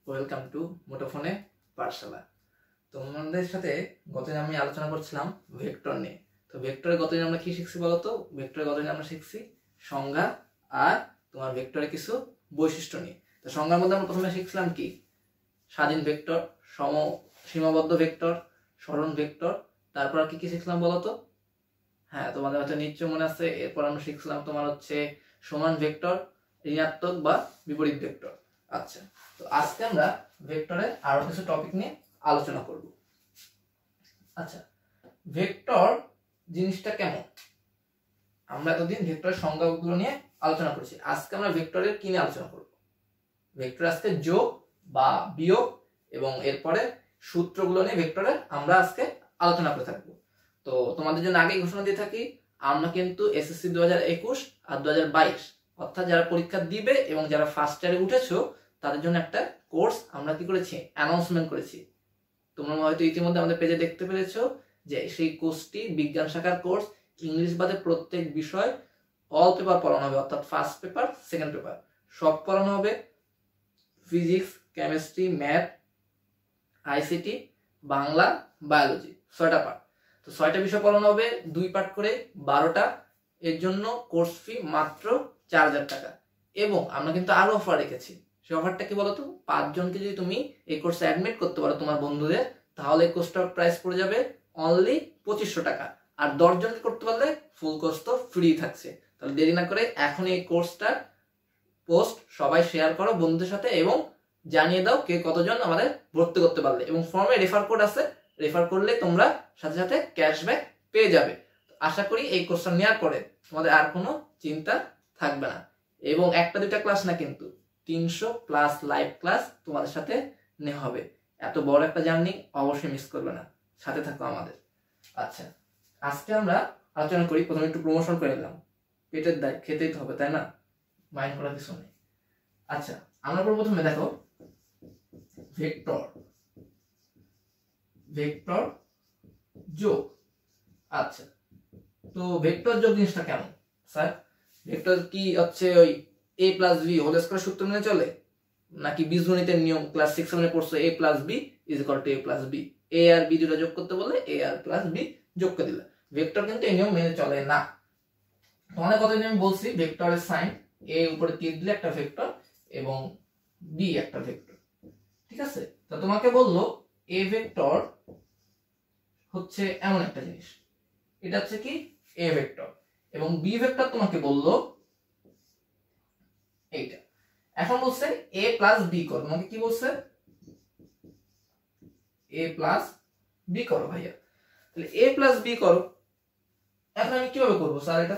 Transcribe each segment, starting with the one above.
Welcome to মুঠোফোনে পাঠশালা। তোমাদের সাথে গতদিন আমি আলোচনা করছিলাম ভেক্টর নিয়ে। তো ভেক্টরে গতদিন আমরা কি শিখছি বলতো? ভেক্টরে গতদিন আমরা শিখছি সংজ্ঞা আর তোমার ভেক্টরে কিছু বৈশিষ্ট্য নিয়ে। তো সংজ্ঞার মধ্যে আমরা প্রথমে শিখছিলাম কি? স্বাধীন ভেক্টর, সীমাবদ্ধ ভেক্টর, সরণ ভেক্টর। তারপর কি কি শিখলাম বলতো? হ্যাঁ, তোমাদের হয়তো নিশ্চয় মনে আছে। এরপর আমরা শিখছিলাম তোমার হচ্ছে সমান ভেক্টর, ঋণাত্মক বা বিপরীত ভেক্টর। আচ্ছা, তো আজকে আমরা ভেক্টরের আরো কিছু টপিক নিয়ে আলোচনা করব। আচ্ছা, ভেক্টর জিনিসটা কেমন? আমরা এতদিন ভেক্টরের সংজ্ঞাগুলো নিয়ে আলোচনা করেছি। আজকে আমরা ভেক্টরের কি নিয়ে আলোচনা করব? ভেক্টর আজকে যোগ বা বিয়োগ এবং এরপরে সূত্রগুলো নিয়ে ভেক্টরের আমরা আজকে আলোচনা করে থাকবো। তো তোমাদের জন্য আগেই ঘোষণা দিয়ে থাকি, আমরা কিন্তু এসএসসি 2021 আর 2022 অর্থাৎ যারা পরীক্ষা দিবে এবং যারা ফার্স্ট ইয়ারে উঠেছো তাদের জন্য একটা কোর্স আমরা কি করেছি, অ্যানাউন্সমেন্ট করেছি। তোমরা হয়তো ইতিমধ্যে আমাদের পেজে দেখতে পেরেছো যে সেই কোর্সটি বিজ্ঞান শাখার কোর্স। ইংলিশ বাদে প্রত্যেক বিষয় অল পেপার পড়ানো হবে, অর্থাৎ ফার্স্ট পেপার, সেকেন্ড পেপার সব পড়ানো হবে। Physics, chemistry, math, ICT, Bangla, biology, 6টা পার্ট। তো 6টা বিষয় পড়ানো হবে, 2 পার্ট করে 12টা। এর জন্য কোর্স ফি মাত্র 4000 টাকা। এবং আমরা কিন্তু আরো অফার রেখেছি। সেই অফারটা কি বলতো? 5 জনকে যদি তুমি এই কোর্সে অ্যাডমিট করতে পারো তোমার বন্ধুদের, তাহলে এই কোর্সটার প্রাইস পড়ে যাবে অনলি 2500 টাকা। আর 10 জনকে করতে পারলে ফুল কোর্স তো ফ্রি থাকছে। তাহলে দেরি না করে এখন এই কোর্সটা পোস্ট সবাই শেয়ার করো বন্ধুদের সাথে এবং জানিয়ে দাও কে কতজন আমাদের ভর্তি করতে পারলে। এবং ফর্মে রেফার কোড আছে, রেফার করলে তোমরা সাথে সাথে ক্যাশব্যাক পেয়ে যাবে। আশা করি এই কোর্সটা নেওয়ার পরে তোমাদের আর কোনো চিন্তা থাকবে না। এবং 1টা 2টা ক্লাস না, কিন্তু 300+ লাইভ ক্লাস তোমাদের সাথে নেওয়া হবে। এত বড় একটা জার্নি অবশ্যই মিস করবে না, সাথে থাকো আমাদের। আচ্ছা, আজকে আমরা আলোচনা করি। প্রথমে একটু প্রমোশন করে নিলাম, পেটের দায় খেতেই তো হবে, তাই না? মাইন্ড করার কিছু নেই। আচ্ছা, আমরা প্রথমে দেখো ভেক্টর, ভেক্টর যোগ। আচ্ছা, তো ভেক্টর যোগ জিনিসটা কেমন স্যার? ভেক্টর কি হচ্ছে ওই a + b হোল স্কয়ার সূত্র মেনে চলে, নাকি বীজগণিতের নিয়ম ক্লাস 6-7 এ পড়ছো a + b = a + b, a আর b দুটো যোগ করতে বললে a আর + b যোগ করে দিলে। ভেক্টর কিন্তু এই নিয়ম মেনে চলে না। তোমাদের কতদিন আমি বলছি ভেক্টরের সাইন a উপরে তীর দিলে একটা ভেক্টর এবং b একটা ভেক্টর, ঠিক আছে? তো তোমাকে বললো a ভেক্টর হচ্ছে এমন একটা জিনিস, এটা হচ্ছে কি a ভেক্টর, এবং b ভেক্টর তোমাকে বললো এইটা। এখন বলছে a + b করো। তোমাকে কি বলছে? a + b করো ভাইয়া। তাহলে a + b করো। এখন আমি কিভাবে করব স্যার এটা?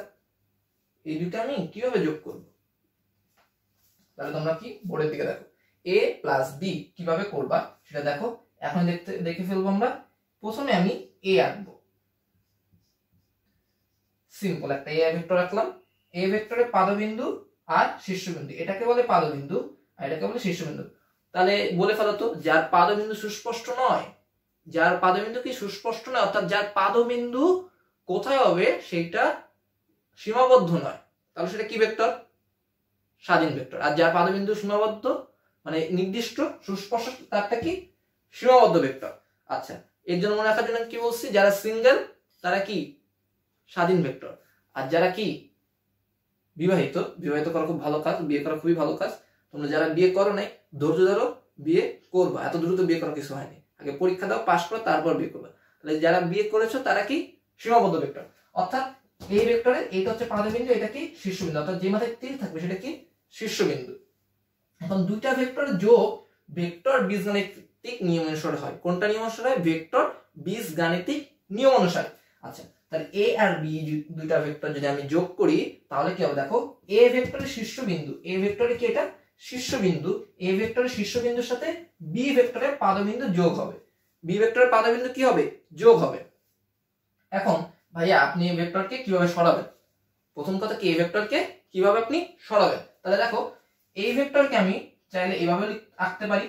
এই দুটো আমি কিভাবে যোগ করব? তাহলে তোমরা কি বোর্ডের দিকে দেখো, a + b কিভাবে করবা সেটা দেখো। এখন দেখে ফেলবো আমরা। প্রথমে আমি a আঁকবো, সিম্পল একটা a ভেক্টর রাখলাম। a ভেক্টরে পাদবিন্দু আর শীর্ষবিন্দু, এটাকে বলে পাদবিন্দু আর এটাকে বলে শীর্ষবিন্দু। তাহলে বলে ফেলো তো, যার পাদবিন্দু সুস্পষ্ট নয়, যার পাদবিন্দু কি সুস্পষ্ট নয়, অর্থাৎ যার পাদবিন্দু কোথায় হবে সেটা সীমাবদ্ধ নয়, তাহলে সেটা কি ভেক্টর? স্বাধীন ভেক্টর। আর যার পাদবিন্দু সীমাবদ্ধ মানে নির্দিষ্ট সুস্পষ্ট, তারটা কি? সীমাবদ্ধ ভেক্টর। আচ্ছা, এর জন্য মনে রাখার জন্য কি বলছি, যারা সিঙ্গেল তারা কি স্বাধীন ভেক্টর, আর যারা কি বিবাহিত, বিবাহিত করা খুব ভালো কাজ, বিয়ে করা খুবই ভালো কাজ। তোমরা যারা বিয়ে করো নাই ধৈর্য ধরো, বিয়ে করবা। এত দ্রুত বিয়ে করা কিছু হয়নি, আগে পরীক্ষা দাও, পাস করো, তারপর বিয়ে করবা। তাহলে যারা বিয়ে করেছো তারা কি সীমাবদ্ধ ভেক্টর। অর্থাৎ এই ভেক্টরে এইটা হচ্ছে পাদবিন্দু, এটা কি শীর্ষবিন্দু, অর্থাৎ যে মাথায় তীর থাকবে সেটা কি শীর্ষবিন্দু। এখন দুইটা ভেক্টরের যোগ ভেক্টর বীজগাণিতিক নিয়ম অনুসারে হয়। কোনটা নিয়ম অনুসারে? ভেক্টর বীজগাণিতিক নিয়ম অনুসারে। আচ্ছা, তাহলে a আর b দুইটা ভেক্টর যদি আমি যোগ করি তাহলে কি হবে দেখো, a ভেক্টরের শীর্ষবিন্দু, a ভেক্টরে কি এটা শীর্ষবিন্দু, a ভেক্টরের শীর্ষবিন্দুর সাথে b ভেক্টরের পাদবিন্দু যোগ হবে, b ভেক্টরের পাদবিন্দু কি হবে? যোগ হবে। এখন ভাইয়া আপনি এই ভেক্টরকে কিভাবে সরাবেন? প্রথম কথা কি, এই ভেক্টরকে কিভাবে আপনি সরাবেন? তাহলে দেখো, এই ভেক্টরকে আমি চাইলে এভাবে আঁকতে পারি,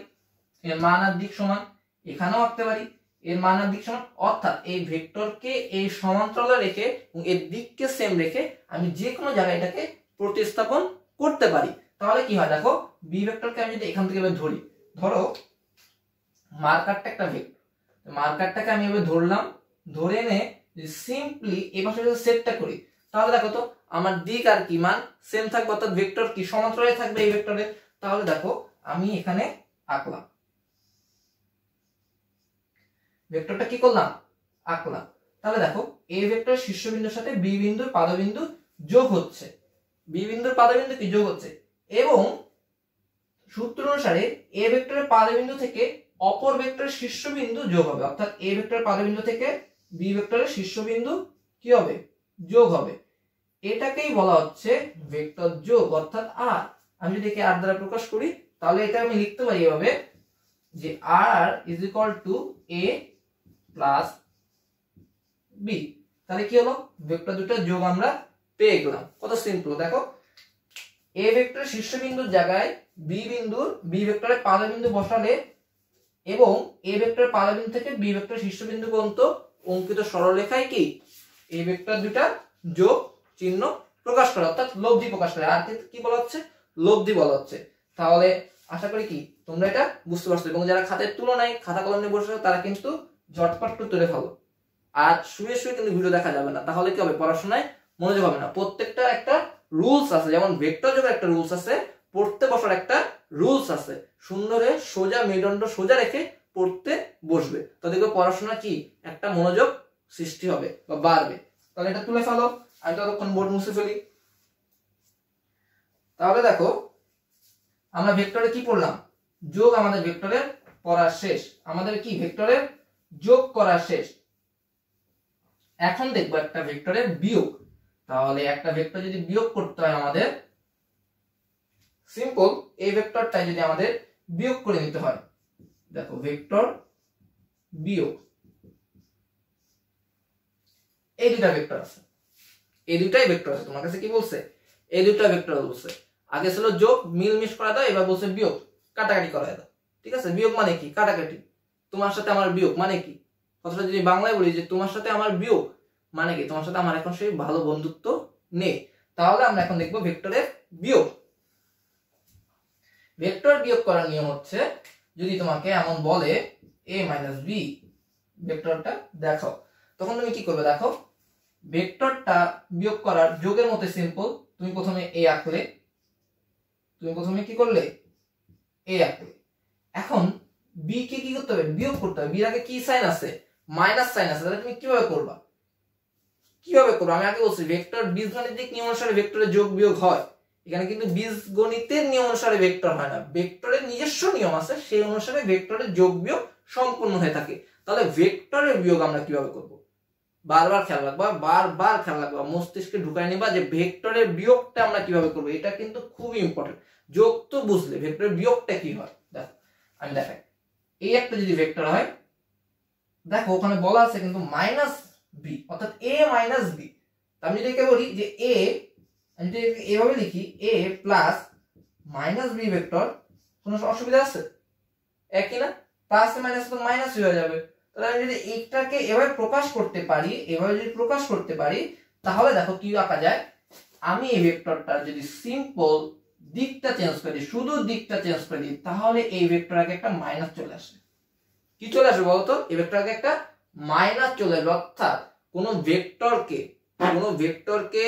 এর মান আর দিক সমান। এখানেও আঁকতে পারি, এর মান আর দিক সমান, অর্থাৎ এই ভেক্টরকে এই সমান্তরালে রেখে এবং এর দিককে সেম রেখে আমি যে কোনো জায়গায় এটাকে প্রতিস্থাপন করতে পারি। তাহলে কি হয় দেখো, বি ভেক্টরকে আমি যদি এখান থেকে ধরি, ধরো মার্কারটা একটা ভেক্টর, মার্কারটাকে আমি এভাবে ধরলাম, ধরে এনে সিম্পলি এই পাশে যদি সেটটা করি, তাহলে দেখো তো আমার দিক আর কি মান সেম থাকবে, অর্থাৎ ভেক্টর কি সমান্তরালে থাকবে এই ভেক্টরে। তাহলে দেখো আমি এখানে আঁকলাম, ভেক্টরটা কি করলাম, আঁকলাম। তাহলে দেখো এই ভেক্টরের শীর্ষবিন্দুর সাথে বি বিন্দুর পাদবিন্দু যোগ হচ্ছে, বি বিন্দুর পাদবিন্দু কি যোগ হচ্ছে, এবং সূত্র অনুসারে এ ভেক্টরের পাদবিন্দু থেকে অপর ভেক্টরের শীর্ষবিন্দু যোগ হবে, অর্থাৎ এ ভেক্টরের পাদবিন্দু থেকে বি ভেক্টরের শীর্ষবিন্দু কি হবে, যোগ হবে। এটাকেই বলা হচ্ছে ভেক্টর যোগ, অর্থাৎ আর। আমি যদি একে আর দ্বারা প্রকাশ করি, তাহলে এটা আমি লিখতে পারি এভাবে যে R is equal to A plus B. তাহলে কি হলো, ভেক্টর দুটো যোগ আমরা পেয়ে গেলাম। কত সিম্পল দেখো, এ ভেক্টরের শীর্ষবিন্দুর জায়গায় বি ভেক্টরের পাদবিন্দু বসালে এবং এ ভেক্টরের পাদবিন্দু থেকে বি ভেক্টরের শীর্ষবিন্দু পর্যন্ত অঙ্কিত সরলরেখায় কি এই ভেক্টর দুটা যোগ চিহ্ন প্রকাশ করে, অর্থাৎ লব্ধি প্রকাশ করে। আর কি বলা হচ্ছে, লব্ধি বলা হচ্ছে। তাহলে আশা করি কি তোমরা এটা বুঝতে পারছো, এবং যারা খাতায় তুলনায় খাতা কলম নিয়ে বসে তারা কিন্তু ঝটপট তুলে ফেলো। আর শুয়ে শুয়ে কিন্তু ভিডিও দেখা যাবে না, তাহলে কি হবে, পড়াশোনায় মনোযোগ হবে না। প্রত্যেকটা একটা রুলস আছে, যেমন ভেক্টর যোগের একটা রুলস আছে, পড়তে বসার একটা রুলস আছে। সুন্দরে সোজা মেরুদণ্ড সোজা রেখে পড়তে বসবে, তো দেখবে পড়াশোনা কি একটা মনোযোগ সৃষ্টি হবে বা বাড়বে। তাহলে এটা তুলে ফেলো, আমি ততক্ষণ বোর্ড মুছে ফেলি। তাহলে দেখো আমরা ভেক্টরে কি পড়লাম, যোগ আমাদের ভেক্টরের পড়া শেষ, আমাদের কি ভেক্টরের যোগ করা শেষ। এখন দেখবো একটা ভেক্টরের বিয়োগ। তাহলে একটা ভেক্টর যদি বিয়োগ করতে হয় আমাদের, সিম্পল এই ভেক্টরটা যদি আমাদের বিয়োগ করে নিতে হয়, দেখো ভেক্টর বিয়োগ, এই দুটা ভেক্টর আছে, এই দুটাই ভেক্টর আছে। তোমার কাছে কি বলছে, এই দুটা ভেক্টর বলছে। আগে ছিল যোগ, মিলমিশ করা দাও, এবার বলছে বিয়োগ, কাটাকাটি করা দাও। ঠিক আছে, বিয়োগ মানে কি, কাটাকাটি। তোমার সাথে আমার বিয়োগ মানে কি, কথাটা যদি বাংলায় বলি যে তোমার সাথে আমার বিয়োগ মানে কি, তোমার সাথে আমার এখন সেই ভালো বন্ধুত্ব নেই। তাহলে আমরা এখন দেখবো ভেক্টরের বিয়োগ। ভেক্টর বিয়োগ করার নিয়ম হচ্ছে, যদি তোমাকে এমন বলে a মাইনাস বি ভেক্টরটা দেখো, তখন তুমি কি করবে, দেখো ভেক্টরটা বিয়োগ করার যোগের মতো সিম্পল। তুমি প্রথমে a আঁকলে, তুমি প্রথমে কি করলে, a আঁকলে। এখন b কে কি করতে হবে, বিয়োগ করতে হবে। b এর আগে কি সাইন আছে, মাইনাস সাইন আছে। তাহলে তুমি কিভাবে করবা, কিভাবে করবো, আমি আগে বলছি ভেক্টর বীজগণিতিক নিয়ম অনুসারে ভেক্টরের যোগ বিয়োগ হয়। এখানে কিন্তু বীজগণিতের নিয়ম অনুসারে ভেক্টর হয় না, ভেক্টরের নিজস্ব নিয়ম আছে, সেই অনুসারে ভেক্টরের যোগ বিয়োগ সম্পূর্ণ হয়ে থাকে। তাহলে ভেক্টরের বিয়োগ আমরা কিভাবে করব, বারবার খেয়াল রাখবা, বারবার খেয়াল রাখবা, মস্তিষ্কে ঢুকায় নিবা যে ভেক্টরের বিয়োগটা আমরা কিভাবে করবো। এটা কিন্তু খুবই ইম্পর্টেন্ট। যোগ তো বুঝলে, ভেক্টরের বিয়োগটা কি হয় দেখো, আমি দেখাই। এই একটা যদি ভেক্টর হয়, দেখো ওখানে বলা আছে কিন্তু মাইনাস বি, অর্থাৎ a মাইনাস বি। আমি যদি একে বলি যে a, আমি যদি এভাবে লিখি a plus minus B vector, কোনো অসুবিধা আছে, একই না, প্লাস মাইনাস তো মাইনাস হয়ে যাবে। তাহলে আমি যদি এইটাকে এভাবে প্রকাশ করতে পারি, এভাবে যদি প্রকাশ করতে পারি, তাহলে দেখো কি আঁকা যায়। আমি এই ভেক্টরটা যদি সিম্পল দিকটা চেঞ্জ করে দিই, শুধু দিকটা চেঞ্জ করে দিই, তাহলে এই ভেক্টর আগে একটা মাইনাস চলে আসে। কি চলে আসবে বলতো, এই ভেক্টর আগে একটা মাইনাস চলে আসবে। অর্থাৎ কোনো ভেক্টরকে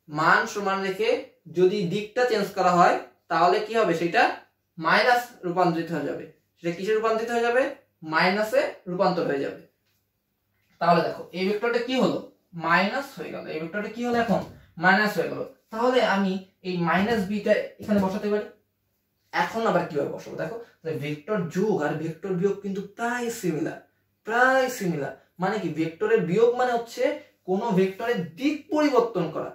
মান সমান রেখে যদি দিকটা চেঞ্জ করা হয়, তাহলে কি হবে, সেটা মাইনাস রূপান্তরিত হয়ে যাবে। সেটা কিসে রূপান্তরিত হয়ে যাবে, মাইনাসে রূপান্তর হয়ে যাবে। তাহলে দেখো এই ভেক্টরটা কি হলো, মাইনাস হয়ে গেল, এই ভেক্টরটা কি হলো, এখন মাইনাস হয়ে গেল। তাহলে আমি এই মাইনাস বিটা এখানে বসাতে পারি। এখন আবার কিভাবে বসাবো, দেখো ভেক্টর যোগ আর ভেক্টর বিয়োগ কিন্তু প্রায় সিমিলার। মানে কি, ভেক্টরের বিয়োগ মানে হচ্ছে কোন ভেক্টরের দিক পরিবর্তন করা,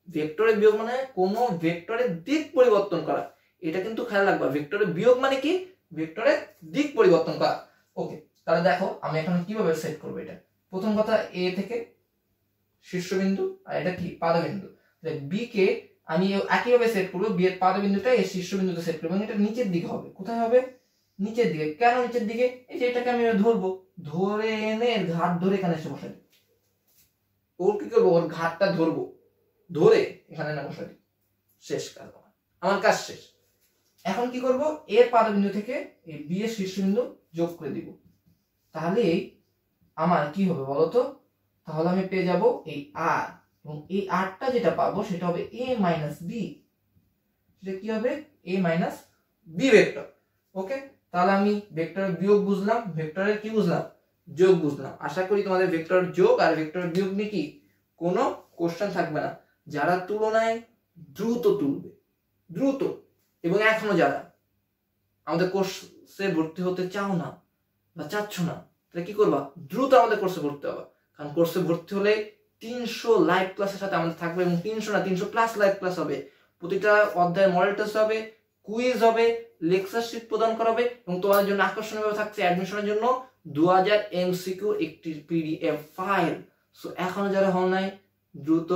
ভেক্টরের বিয়োগ মানে কোন ভেক্টরের দিক পরিবর্তন করা। এটা কিন্তু খেয়াল রাখবা, ভেক্টরের বিয়োগ মানে কি, ভেক্টরের দিক পরিবর্তন করা। ওকে, তাহলে দেখো আমি এখন কিভাবে সেট করবো এটা। প্রথম কথা, a থেকে শীর্ষবিন্দু আর এটা কি পাদবিন্দু, b কে আমি একইভাবে সেট করবো, b এর পাদবিন্দুটা এই শীর্ষবিন্দুতে সেট করবো, এবং এটা নিচের দিকে হবে। কোথায় হবে, নিচের দিকে। কেন নিচের দিকে? এই যে এটাকে আমি ধরবো, ধরে এনে এর ঘাট ধরে এখানে এসে বসাই। ওর কি করবো? ওর ঘাটটা ধরবো, ধরে এখানে না বসাই। শেষ কাজ, আমার কাজ শেষ। এখন কি করব? এর পাদবিন্দু থেকে এই বি এর শীর্ষবিন্দু যোগ করে দিব। তাহলে আমার কি হবে বলতো? তাহলে আমি পেয়ে যাব এই আর, এবং এই আরটা যেটা পাবো সেটা হবে a মাইনাস বি। সেটা কি হবে? a minus B vector. ওকে, তাহলে আমি ভেক্টরের বিয়োগ বুঝলাম, ভেক্টরের কি বুঝলাম? যোগ বুঝলাম। আশা করি তোমাদের ভেক্টর যোগ আর ভেক্টর বিয়োগ নিয়ে কি কোনো কোশ্চেন থাকবে না। যারা তুলনায় দ্রুত তুলবে, দ্রুত, এবং এখনো যারা আমাদের কোর্সে ভর্তি হতে চাও না বা চাচ্ছ না, তাহলে কি করবা? দ্রুত আমাদের কোর্সে ভর্তি হবা। কারণ কোর্সে ভর্তি হলে 300 লাইভ ক্লাসের সাথে আমাদের থাকবে, এবং 300 না 300 প্লাস লাইভ ক্লাস হবে। প্রতিটা অধ্যায়ের মডেল টেস্ট হবে, কুইজ হবে, লেকচার শিট প্রদান করা হবে, এবং তোমাদের জন্য আকর্ষণীয়ভাবে থাকছে অ্যাডমিশনের জন্য 2000 MCQ একটি PDF ফাইল। সো এখনো যারা হল নাই, দ্রুত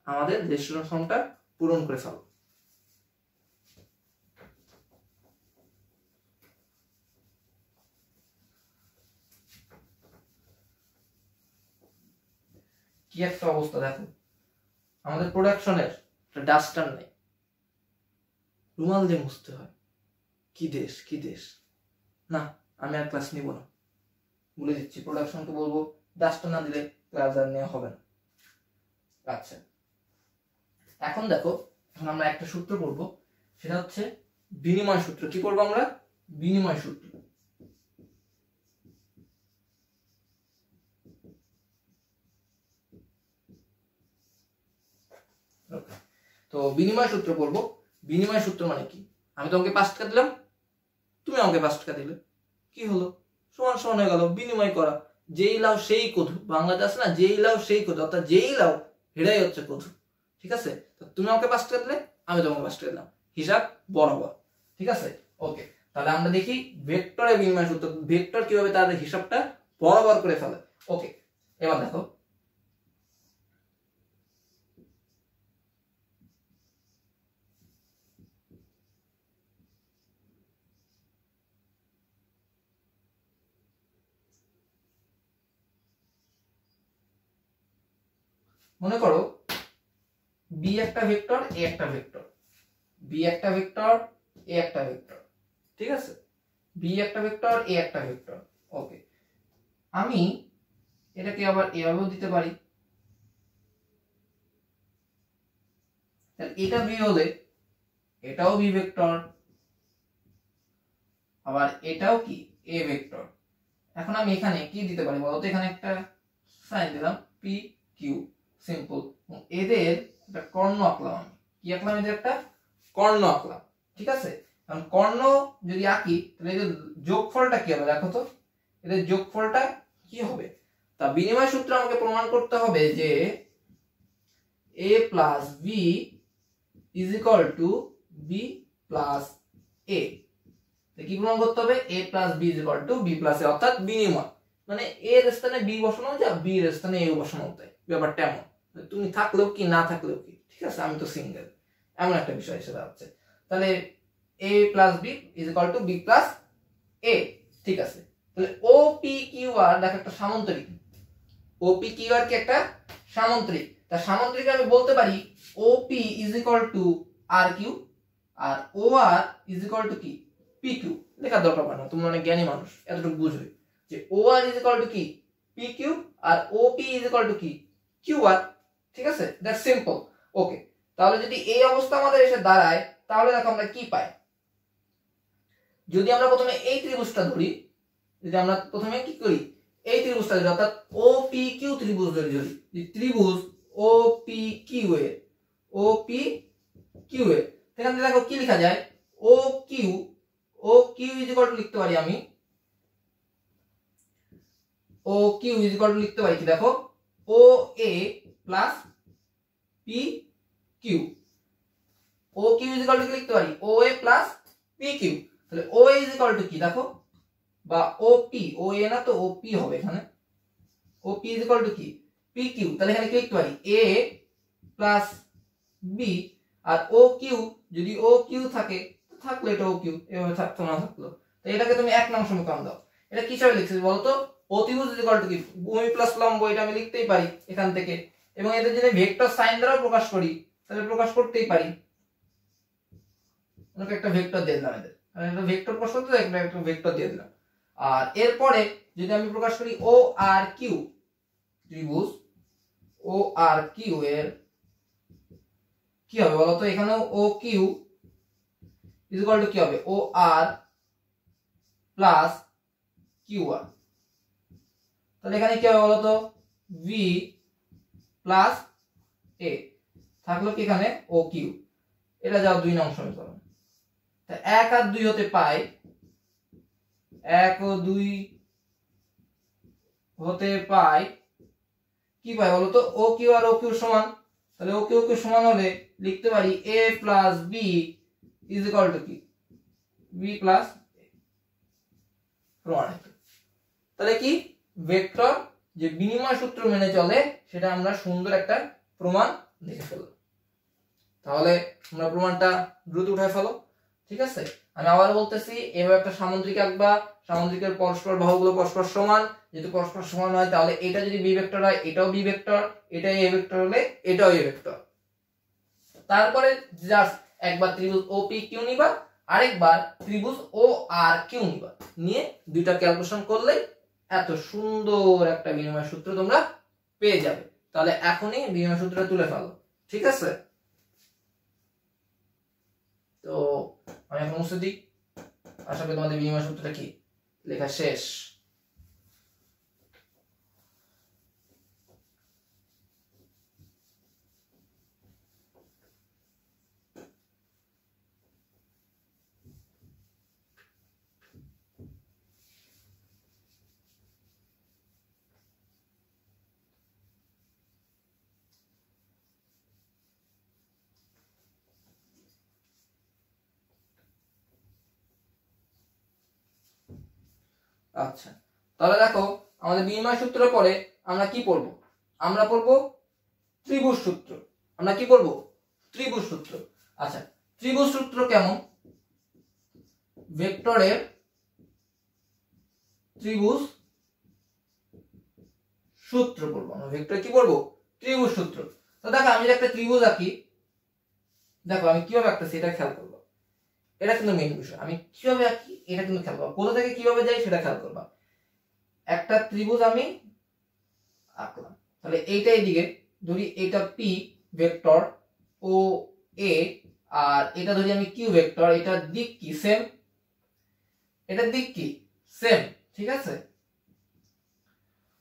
আমাদের রেজিস্ট্রেশন ফর্মটা পূরণ করে ফেলো। কি একটা অবস্থা দেখো, আমাদের প্রোডাকশনের ডাস্টার নেই, রুমাল দিয়ে মুছতে হয়। কি দেশ, কি দেশ! না, আমি আর ক্লাস নিব না, বলে দিচ্ছি। প্রোডাকশনকে বলবো ডাস্টার না দিলে ক্লাস আর নেওয়া হবে না। আচ্ছা, এখন দেখো, এখন আমরা একটা সূত্র করব, সেটা হচ্ছে বিনিময় সূত্র। কি করবো আমরা? বিনিময় সূত্র। তো বিনিময় সূত্র করব। বিনিময় সূত্র মানে কি? আমি তোমাকে 5 টাকা দিলাম, তুমি আমাকে 5 টাকা দিলে, কি হলো? সমান সমান হয়ে গেল। বিনিময় করা, যেই লাও সেই কধু। বাংলাতে আছে না, যেই লাও সেই কধু, অর্থাৎ যেই লাও হেরাই হচ্ছে কধু। ঠিক আছে? তো তুমি আমাকে 5 টাকা দিলে, আমি তোমাকে 5 টাকা দিলাম, হিসাব বরাবর। ঠিক আছে? ওকে, তাহলে আমরা দেখি ভেক্টরের বিনিময় সূত্র, ভেক্টর কিভাবে তাদের হিসাবটা বরাবর করে ফেলে। ওকে, এবার দেখো, মনে করো বি একটা ভেক্টর, এ একটা ভেক্টর, বি একটা ভেক্টর, এ একটা ভেক্টর। ঠিক আছে? বি একটা ভেক্টর, এ একটা ভেক্টর। ওকে, আমি এটাকে আবার এভাবেও দিতে পারি। এটা বি হলে এটাও বি ভেক্টর, আবার এটাও কি এ ভেক্টর। এখন আমি এখানে কি দিতে পারি বলতো? এখানে একটা সাইন দিলাম, পি কিউ, সিম্পল। এদের একটা কর্ণ আঁকলাম। আমি কি আঁকলাম? এদের একটা কর্ণ আঁকলাম। ঠিক আছে? কারণ কর্ণ যদি আঁকি, তাহলে এদের যোগফলটা কি হবে দেখো তো। এদের যোগফলটা কি হবে? তা বিনিময় সূত্র আমাকে প্রমাণ করতে হবে যে a plus B is equal to B plus A. কি প্রমাণ করতে হবে? a plus B is equal to B plus A, অর্থাৎ বিনিময় মানে এর স্থানে বি বসানো যায়, বি এর স্থানে এ বসানো যায়। ব্যাপারটা এমন, তুমি থাকলেও কি না থাকলেও কি। ঠিক আছে? আমি তো সিঙ্গেল, এমন একটা বিষয় এসে দাঁড়াচ্ছে। তাহলে a plus B is equal to B plus A. ঠিক আছে? তাহলে ও পি কিউ আর দেখো একটা সামান্তরিক। ও পি কিউ আর কি একটা সামান্তরিক। তা সামান্তরিক আমি বলতে পারি O P is equal to R Q, আর O R is equal to কি পি কিউ। লেখার দরকার পড়ে না, তুমি অনেক জ্ঞানী মানুষ, এতটুকু বুঝবে যে O R is equal to কি পি কিউ, আর O P is equal to কি কিউ আর। ঠিক আছে? That's simple. ওকে, তাহলে যদি এই অবস্থা আমাদের এসে দাঁড়ায়, তাহলে দেখো আমরা কি পাই। যদি আমরা প্রথমে এই ত্রিভুজটা ধরি, যদি আমরা প্রথমে কি করি, এই ত্রিভুজটা ধরি, অর্থাৎ ও পি কিউ ত্রিভুজ ধরি। যদি ত্রিভুজ ও পি কিউ এর, ও পি কিউ এর, সেখান থেকে দেখো কি লেখা যায়, O Q, O Q is equal to লিখতে পারি আমি, O Q is equal to লিখতে পারি কি দেখো, O A plus P Q. O Q is equal to কি লিখতে পারি, O A plus P Q. তাহলে O A is equal to কি দেখো, বা ও পি, ও এ না তো ও পি হবে এখানে, O P is equal to কি পি কিউ। তাহলে এখানে কি লিখতে পারি, এ প্লাস বি, আর ও কিউ যদি ও কিউ থাকে থাকলো এটা ও কিউ, এভাবে থাকতো না থাকলো, তো এটাকে তুমি 1 নং সমীকরণ দাও। এটা কি হিসাবে লিখছিস বলতো? অতিভুজ ইকুয়াল টু কি ভূমি প্লাস লম্ব, এটা আমি লিখতেই পারি এখান থেকে। এবং এদের যদি ভেক্টর সাইন দ্বারা প্রকাশ করি তাহলে প্রকাশ করতেই পারি। ওনাকে একটা ভেক্টর দিয়ে দিলাম, এদের একটা ভেক্টর প্রকাশ করতে একটা ভেক্টর দিয়ে দিলাম। আর এরপরে যদি আমি প্রকাশ করি ও আর কিউ, ত্রিভুজ ও আর কিউ এর কি হবে বলতো? এখানেও ও কিউ ইজ ইকুয়াল টু কি হবে? ও আর প্লাস কিউ আর। তাহলে এখানে কি হবে বলতো? ভি প্লাস এ থাকলো কি এখানে ও কিউ। এটা যাও 2 নং সমীকরণ। তা 1 আর 2 হতে পাই, 1 ও 2 হতে পাই কি পাই বলতো? ও কিউ আর ও কিউ সমান। তাহলে ও কিউ সমান হলে লিখতে পারি a plus B is equal to কি? বি প্লাস প্রমাণিত। তাহলে কি ভেক্টর যে বিনিময় সূত্র মেনে চলে সেটা আমরা সুন্দর একটা প্রমাণ লিখে ফেললাম। তাহলে তোমরা প্রমাণটা দ্রুত উঠায় ফেলো, ঠিক আছে? আমি আবার বলতেছি, এভাবে একটা সামুদ্রিক আঁকবা, সামুদ্রিকের পরস্পর বাহুগুলো পরস্পর সমান, যেহেতু পরস্পর সমান হয় তাহলে এটা যদি বি ভেক্টর হয় এটাও বি ভেক্টর, এটা এ ভেক্টর হলে এটাও এ ভেক্টর। তারপরে জাস্ট একবার ত্রিভুজ ও পি কিউ নিবা, আরেকবার ত্রিভুজ ও আর কিউ নিবা, নিয়ে দুইটা ক্যালকুলেশন করলেই এত সুন্দর একটা বিনিময় সূত্র তোমরা পেয়ে যাবে। তাহলে এখনই বিনিময় সূত্রটা তুলে ফেলো, ঠিক আছে? তো আমি এখন মুছে দিই। আশা করি তোমাদের বিনিময় সূত্রটা কি লেখা শেষ। আচ্ছা, তাহলে দেখো আমাদের বিনিময় সূত্র পরে আমরা কি পড়ব? আমরা পড়ব ত্রিভুজ সূত্র। আমরা কি পড়ব? ত্রিভুজ সূত্র। আচ্ছা, ত্রিভুজ সূত্র কেমন? ভেক্টরের ত্রিভুজ সূত্র পড়ব আমরা। ভেক্টর কি পড়ব? ত্রিভুজ সূত্র। তো দেখো আমি যদি একটা ত্রিভুজ আঁকি, দেখো আমি কিভাবে আঁকতেছি এটা খেয়াল করবো। এটা কিন্তু মেইন বিষয়, আমি কিভাবে আঁকি এটা কিন্তু খেয়াল করবো। কোথা থেকে কিভাবে যাই সেটা খেয়াল করবা। একটা ত্রিভুজ আমি আঁকলাম, তাহলে এইটা এইদিকে ধরি, এটা পি ভেক্টর ও এ, আর এটা ধরি আমি কিউ ভেক্টর। এটার দিক কি? সেম। এটার দিক কি? সেম, ঠিক আছে?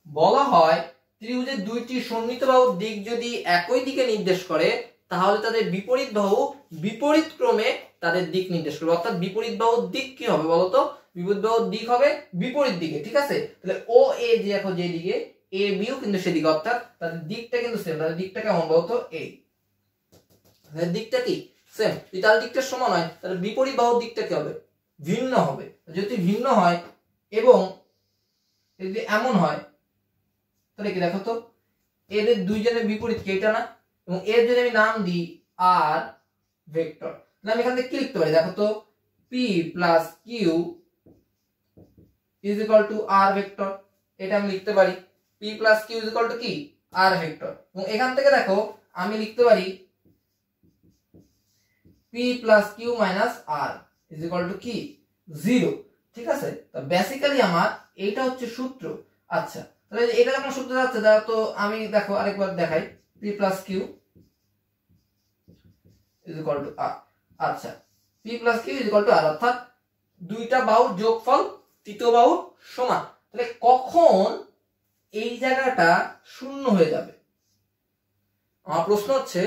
বলা হয় ত্রিভুজের দুইটি সন্নিহিত বাহুর দিক যদি একই দিকে নির্দেশ করে তাহলে তাদের বিপরীত বাহু বিপরীত ক্রমে তাদের দিক নির্দেশ করবে। অর্থাৎ বিপরীত বাহুর দিক কি হবে বলতো? বিপরীত বাহুর দিক হবে বিপরীত দিকে, ঠিক আছে? তাহলে ও এ যে এখন যে দিকে, এ বিও কিন্তু সেদিকে, অর্থাৎ তাদের দিকটা কিন্তু সেম। তাদের দিকটা কেমন বলতো? এই তাদের দিকটা কি? সেম। যদি তাদের দিকটা সমান হয় তাহলে বিপরীত বাহুর দিকটা কি হবে? ভিন্ন হবে। যদি ভিন্ন হয় এবং যদি এমন হয় তাহলে কি দেখো তো, এদের দুইজনের বিপরীত কি? এটা না? এবং এর যদি আমি নাম দিই আর ভেক্টর, তাহলে আমি এখান থেকে কি লিখতে পারি দেখো তো? P plus Q is equal to R vector. এটা আমি লিখতে পারি P plus Q is equal to কি? R vector. এবং এখান থেকে দেখো আমি লিখতে পারি P plus Q minus R is equal to কি? 0, ঠিক আছে? তো বেসিক্যালি আমার এইটা হচ্ছে সূত্র। আচ্ছা, তাহলে এটা যখন সূত্র যাচ্ছে তো আমি দেখো আরেকবার দেখাই, P plus Q is equal to R. আচ্ছা, P plus Q is equal to R, অর্থাৎ দুইটা বাহুর যোগফল তৃতীয় বাহুর সমান। তাহলে কখন এই জায়গাটা শূন্য হয়ে যাবে? আমার প্রশ্ন হচ্ছে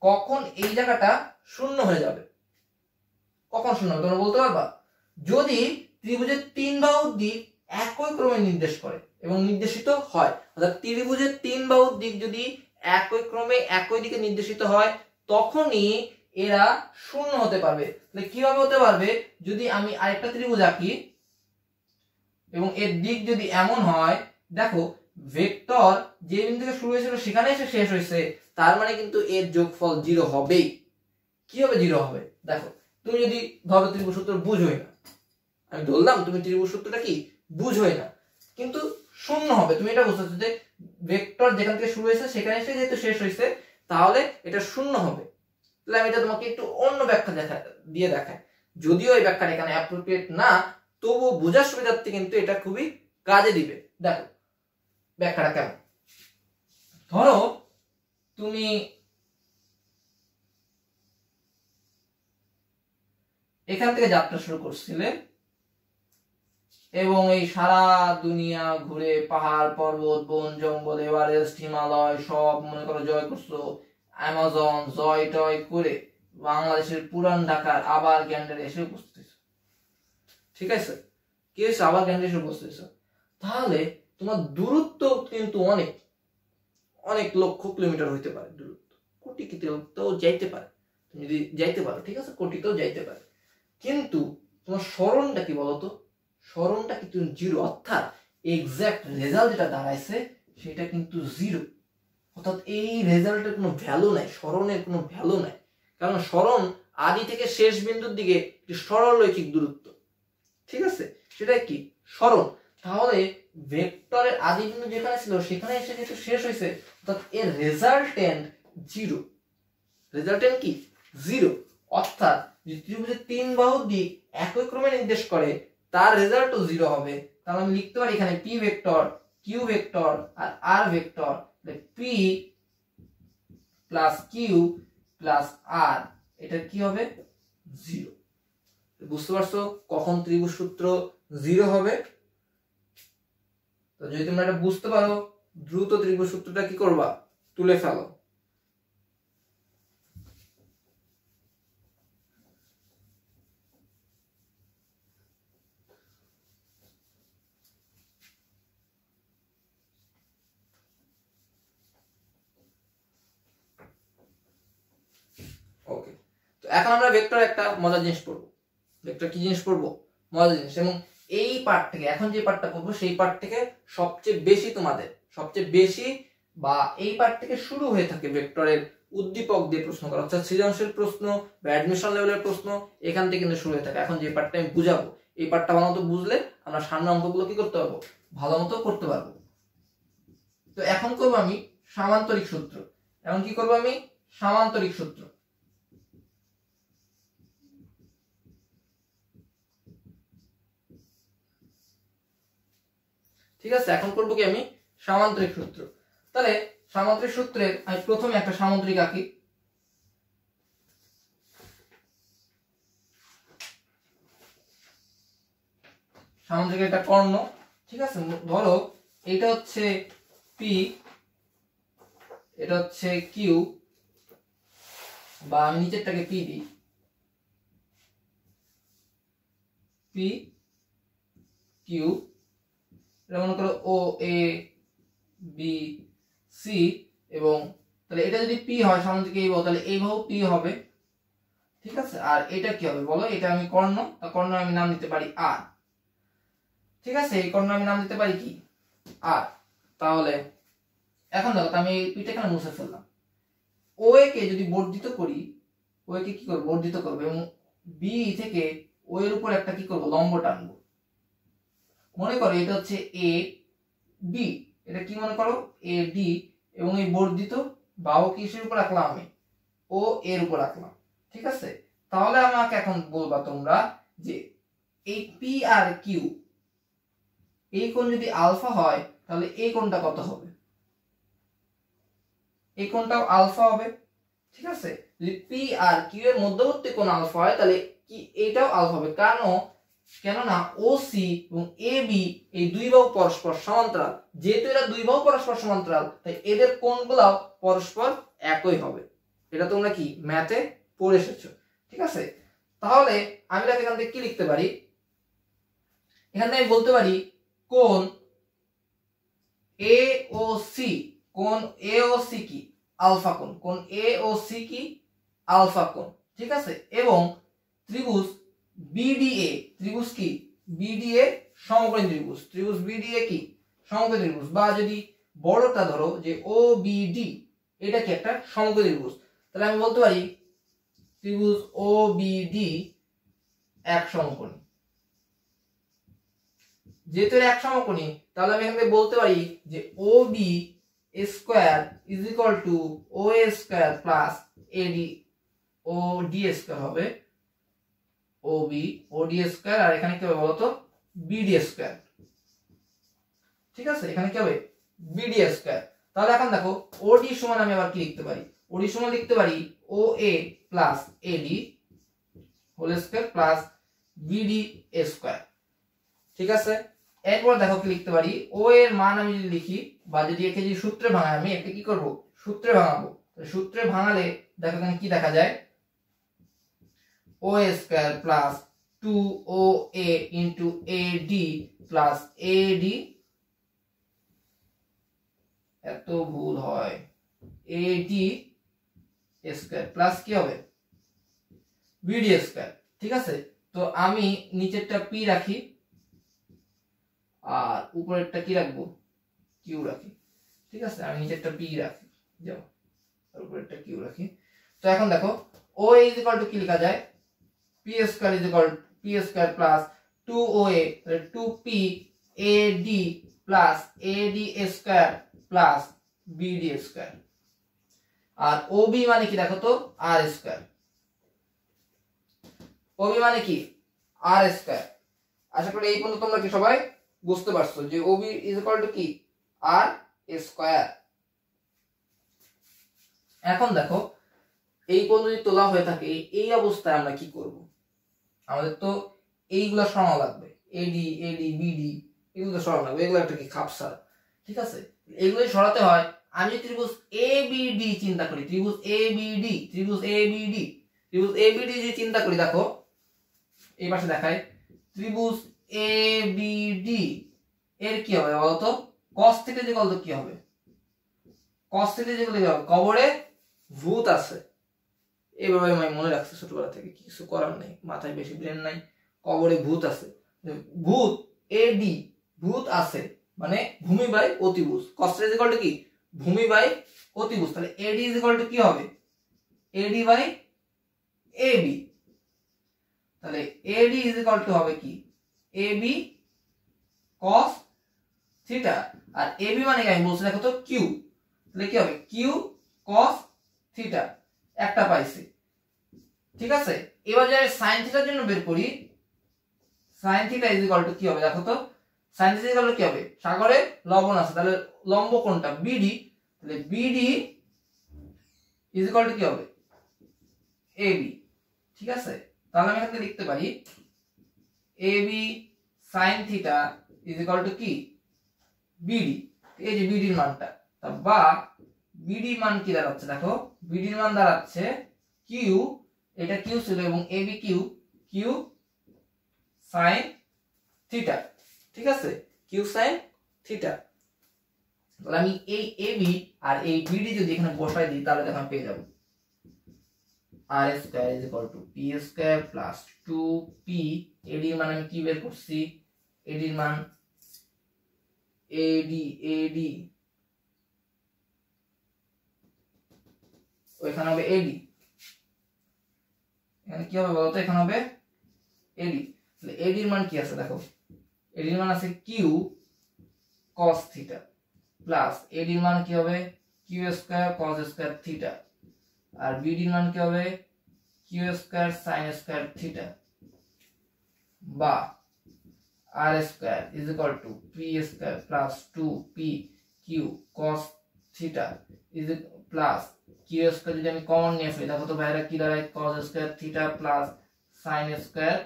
কখন এই জায়গাটা শূন্য হয়ে যাবে? কখন শূন্য হবে তোমরা বলতে পারবা? যদি ত্রিভুজের 3 বাহুর দিক একই ক্রমে নির্দেশ করে এবং নির্দেশিত হয়। অর্থাৎ ত্রিভুজের 3 বাহুর দিক যদি একই ক্রমে একই দিকে নির্দেশিত হয় তখনই এরা শূন্য হতে পারবে। তাহলে কিভাবে হতে পারবে? যদি আমি আরেকটা ত্রিভুজ আঁকি এবং এর দিক যদি এমন হয়, দেখো ভেক্টর যে বিন্দু থেকে শুরু হয়েছিল সেখানে এসে শেষ হয়েছে, তার মানে কিন্তু এর যোগফল 0 হবেই। কি হবে? 0 হবে। দেখো তুমি যদি ধরো ত্রিভুজ সূত্র বুঝোই না, আমি ধরলাম তুমি ত্রিভুজ সূত্রটা কি বুঝোই না, কিন্তু শূন্য হবে। তুমি এটা বুঝতেছো যে ভেক্টর যেখান থেকে শুরু হয়েছে সেখানে এসে যেহেতু শেষ হয়েছে, তাহলে এটা শূন্য হবে। তাহলে আমি এটা তোমাকে একটু অন্য ব্যাখ্যা দিয়ে দেখাই, যদিও এই ব্যাখ্যাটা এখানে অ্যাপ্রোপ্রিয়েট না, তবুও বোঝার সুবিধার্থে কিন্তু এটা খুবই কাজে দিবে। দেখো ব্যাখ্যাটা কেমন। ধরো তুমি এখান থেকে যাত্রা শুরু করছিলে এবং এই সারা দুনিয়া ঘুরে পাহাড় পর্বত বন জঙ্গল এভারেস্ট হিমালয় সব মনে করো জয় করছো, অ্যামাজন জয় টয় করে বাংলাদেশের পুরান ঢাকার আবার গ্যান্ডারে এসে উপস্থিত। ঠিক আছে, কি হয়েছে? আবার গ্যান্ডারে এসে উপস্থিত। তাহলে তোমার দূরত্ব কিন্তু অনেক অনেক লক্ষ কিলোমিটার হইতে পারে, দূরত্ব কোটি কিলোমিটারও যাইতে পারে, তুমি যদি যাইতে পারো, ঠিক আছে, কোটিতেও যাইতে পারে। কিন্তু তোমার স্মরণটা কি বলতো? স্মরণটা কিন্তু জিরো, অর্থাৎ এক্সাক্ট রেজাল্ট যেটা দাঁড়াইছে সেটা কিন্তু জিরো। অর্থাৎ এই রেজাল্টের কোনো ভ্যালু নাই, স্মরণের কোনো ভ্যালু নাই, কারণ স্মরণ আদি থেকে শেষ বিন্দুর দিকে একটি সরলরৈখিক দূরত্ব। ঠিক আছে, সেটা কি স্মরণ। তাহলে ভেক্টরের আদি বিন্দু যেখানে ছিল সেখানে এসে যেহেতু শেষ হয়েছে, অর্থাৎ এর রেজাল্টেন্ট জিরো। রেজাল্টেন্ট কি? জিরো। অর্থাৎ যদি ত্রিভুজের তিন বাহুর দিক একই ক্রমে নির্দেশ করে তার রেজাল্টও জিরো হবে। তাহলে আমি লিখতে পারি এখানে পি ভেক্টর, কিউ ভেক্টর আর R vector, P plus Q plus R, এটা কি হবে? জিরো। বুঝতে পারছো কখন ত্রিভুজ সূত্র জিরো হবে? তো যদি তোমরা এটা বুঝতে পারো, দ্রুত ত্রিভুজ সূত্রটা কি করবা? তুলে ফেলো। ওকে, তো এখন আমরা ভেক্টর একটা মজার জিনিস পড়বো। ভেক্টর কি জিনিস পড়বো? মজার জিনিস। এবং এই পার্ট থেকে, এখন যে পার্টটা পড়বো সেই পার্ট থেকে সবচেয়ে বেশি তোমাদের, সবচেয়ে বেশি বা এই পার্ট থেকে শুরু হয়ে থাকে ভেক্টরের উদ্দীপক দিয়ে প্রশ্ন করা, অর্থাৎ সৃজনশীল প্রশ্ন বা অ্যাডমিশন লেভেলের প্রশ্ন এখান থেকে কিন্তু শুরু হয়ে থাকে। এখন যে পার্টটা আমি বুঝাবো, এই পার্টটা ভালো মতো বুঝলে আমরা সামনে অঙ্কগুলো কি করতে পারবো? ভালো মতো করতে পারবো। তো এখন করবো আমি সামান্তরিক সূত্র। এখন কি করবো আমি? সামান্তরিক সূত্র। ঠিক আছে, এখন করবো কি আমি? সামান্তরিক সূত্র। তাহলে সামান্তরিক সূত্রে আমি প্রথমে একটা সামান্তরিক আঁকি। সামান্তরিক একটা কর্ণ। ঠিক আছে, ধরো এটা হচ্ছে পি, এটা হচ্ছে কিউ, বা আমি নিচেরটাকে পি দিই, পি কিউ, এটা মনে করো ও এ বি সি, এবং তাহলে এটা যদি পি হয় সামান্তরিক এই বাহু, তাহলে এই বাহু পি হবে। ঠিক আছে, আর এটা কি হবে বলো? এটা আমি কর্ণ, কর্ণ আমি নাম দিতে পারি আর। ঠিক আছে, এই কর্ণ আমি নাম দিতে পারি কি? আর। তাহলে এখন দেখো, আমি পিটা এখানে মুছে ফেললাম। ও এ কে যদি বর্ধিত করি, ও এ কে কি করব? বর্ধিত করব, এবং বি থেকে ও এর উপর একটা কি করব? লম্ব টানবো। মনে করো এটা হচ্ছে এ ডি, এটা কি মনে করো? এ ডি, এবং এই বর্ধিত বাহু কিসের উপর রাখলাম? আমি ও এর উপর রাখলাম। ঠিক আছে, তাহলে আমাকে এখন বলবা তোমরা যে এই পি আর কিউ, এই কোণ যদি আলফা হয় তাহলে এই কোণটা কত হবে? এই কোণটাও আলফা হবে। ঠিক আছে, যদি পি আর কিউ এর মধ্যবর্তী কোণ আলফা হয় তাহলে কি এটাও আলফা হবে। কেননা ও সি এবং এ বি এই দুই বাহু পরস্পর সমান্তরাল। যেহেতু এরা দুই বাহু পরস্পর সমান্তরাল, তাই এদের কোণগুলোও পরস্পর একই হবে। এটা তোমরা কি ম্যাথে পড়ে এসেছো। ঠিক আছে, তাহলে আমি এখান থেকে কি লিখতে পারি? এখান থেকে আমি বলতে পারি কোণ এ ও সি, কোণ এ ও সি কি? আলফা কোণ। কোণ এ ও সি কি? আলফা কোণ। ঠিক আছে, এবং ত্রিভুজ বিডিএ, ত্রিভুজ কি? বিডিএ সমকোণী ত্রিভুজ। ত্রিভুজ বিডিএ কি? সমকোণী ত্রিভুজ। বা যদি বড়টা ধরো যে ও বিডি, এটা কি? একটা সমকোণী ত্রিভুজ। তাহলে আমি বলতে পারি ত্রিভুজ ও বিডি এক সমকোণী। যেহেতু এর এক সমকোণী তাহলে আমি এখান থেকে বলতে পারি যে O B square is equal to O A square plus AD O D square হবে O B O D square, আর এখানে কি হবে বলতো বিডি স্কোয়ার। ঠিক আছে, এখানে কি হবে বিডি স্কোয়ার। তাহলে এখন দেখো ওডি সমান আমি আবার কি লিখতে পারি, ওডি সমান লিখতে পারি O A plus AD whole square plus BD square. ঠিক আছে, এরপর দেখো কি লিখতে পারি, ও এর মান আমি যদি লিখি বা যদি একে যদি সূত্রে ভাঙাই, আমি একে কি করব সূত্রে ভাঙাবো। সূত্রে ভাঙালে দেখো এখানে কি দেখা যায়, O square plus 2OA into AD plus AD, এত ভুল হয়, এডি স্কোয়ার প্লাস কি হবে বিডি স্কোয়ার। ঠিক আছে, তো আমি নিচেরটা পি রাখি আর উপরেরটা কি রাখবো কিউ রাখি। ঠিক আছে, আমি নিচেরটা পি রাখি যাও আর উপরেরটা কিউ রাখি। তো এখন দেখো ও ইজ ইকুয়াল টু কি লেখা যায়, P square is equal P square plus 2OA 2P AD plus AD square plus BD square. আর OB মানে কি দেখো তো আর স্কয়ার, OB মানে কি আর স্কয়ার। আশা করি এই পর্যন্ত তোমরা কি সবাই বুঝতে পারছো যে OB ইজ ইকুয়াল টু কি আর স্কয়ার। এখন দেখো এই কোণ যদি তোলা হয়ে থাকে এই অবস্থায় আমরা কি করব, আমাদের তো এইগুলা সরানো লাগবে, এডি এডি বিডি এগুলো সরানো লাগবে, এগুলো একটা কি খাপসা। ঠিক আছে, এগুলোই সরাতে হয়। আমি ত্রিভুজ এবিডি চিন্তা করি, ত্রিভুজ এবিডি ত্রিভুজ এবিডি ত্রিভুজ এবিডি যে চিন্তা করি, দেখো এই পাশে দেখায় ত্রিভুজ এবিডি এর কি হবে বলতো cos থেকে যে বলতো কি হবে, cos থেকে যেগুলো কি হবে, কবরে ভূত আছে, এইভাবে আমি মনে রাখছি ছোটবেলা থেকে, কিছু করার নেই, মাথায় বেশি ব্রেন নাই। কবরে ভূত আছে, ভূত এডি ভূত আছে মানে ভূমি বাই অতিভুজ, cos ইজ ইকুয়াল টু কি ভূমি বাই অতিভুজ, তাহলে এডি ইজ ইকুয়াল টু কি হবে এডি বাই এবি। তাহলে এডি ইজ ইকুয়াল টু হবে কি এবি cos থিটা, আর এবি মানে কি আমি বলছি দেখো তো কিউ, তাহলে কি হবে কিউ cos থিটা, একটা পাইছি। ঠিক আছে, এবার যদি sin থিটার জন্য বের করি, sin theta is equal to কি হবে দেখো তো, sin theta is equal to কি হবে, সাগরে লবণ আছে, তাহলে লম্ব কোণটা বিডি, তাহলে বিডি ইজ ইকুয়াল টু কি হবে এবি। ঠিক আছে, তাহলে আমি এখানে লিখতে পারি AB sin theta is equal to কি বিডি, এই যে বিডির মানটা, বা বিডি মান কি দাঁড়াচ্ছে দেখো, বিডির মান দাঁড়াচ্ছে কিউ, এটা কিউ ছিল এবং AB Q, Q sin theta. ঠিক আছে, কিউ sin থিটা। তাহলে আমি এই এবি আর এই বিডি যদি এখানে বসাই দিই তাহলে দেখো আমি পেয়ে যাব R square is equal to P square plus 2p, এডির মান আমি কি বের করছি, এডির মান এডি এডি ওইখানে হবে এডি, এখানে কি হবে বলতো, এখানে হবে এডি। তাহলে এডির মান কি আছে দেখো, এডির মান আছে কিউ cos থিটা প্লাস এডির মান কি হবে Q square cos square theta, আর বিডির মান কি হবে Q square sin square theta, বা R square is equal to P square plus 2p Q cos theta is plus Q square যদি আমি কমন নিয়ে ফেলি দেখো তো বাইরে কি দাঁড়ায় cos square theta plus sin square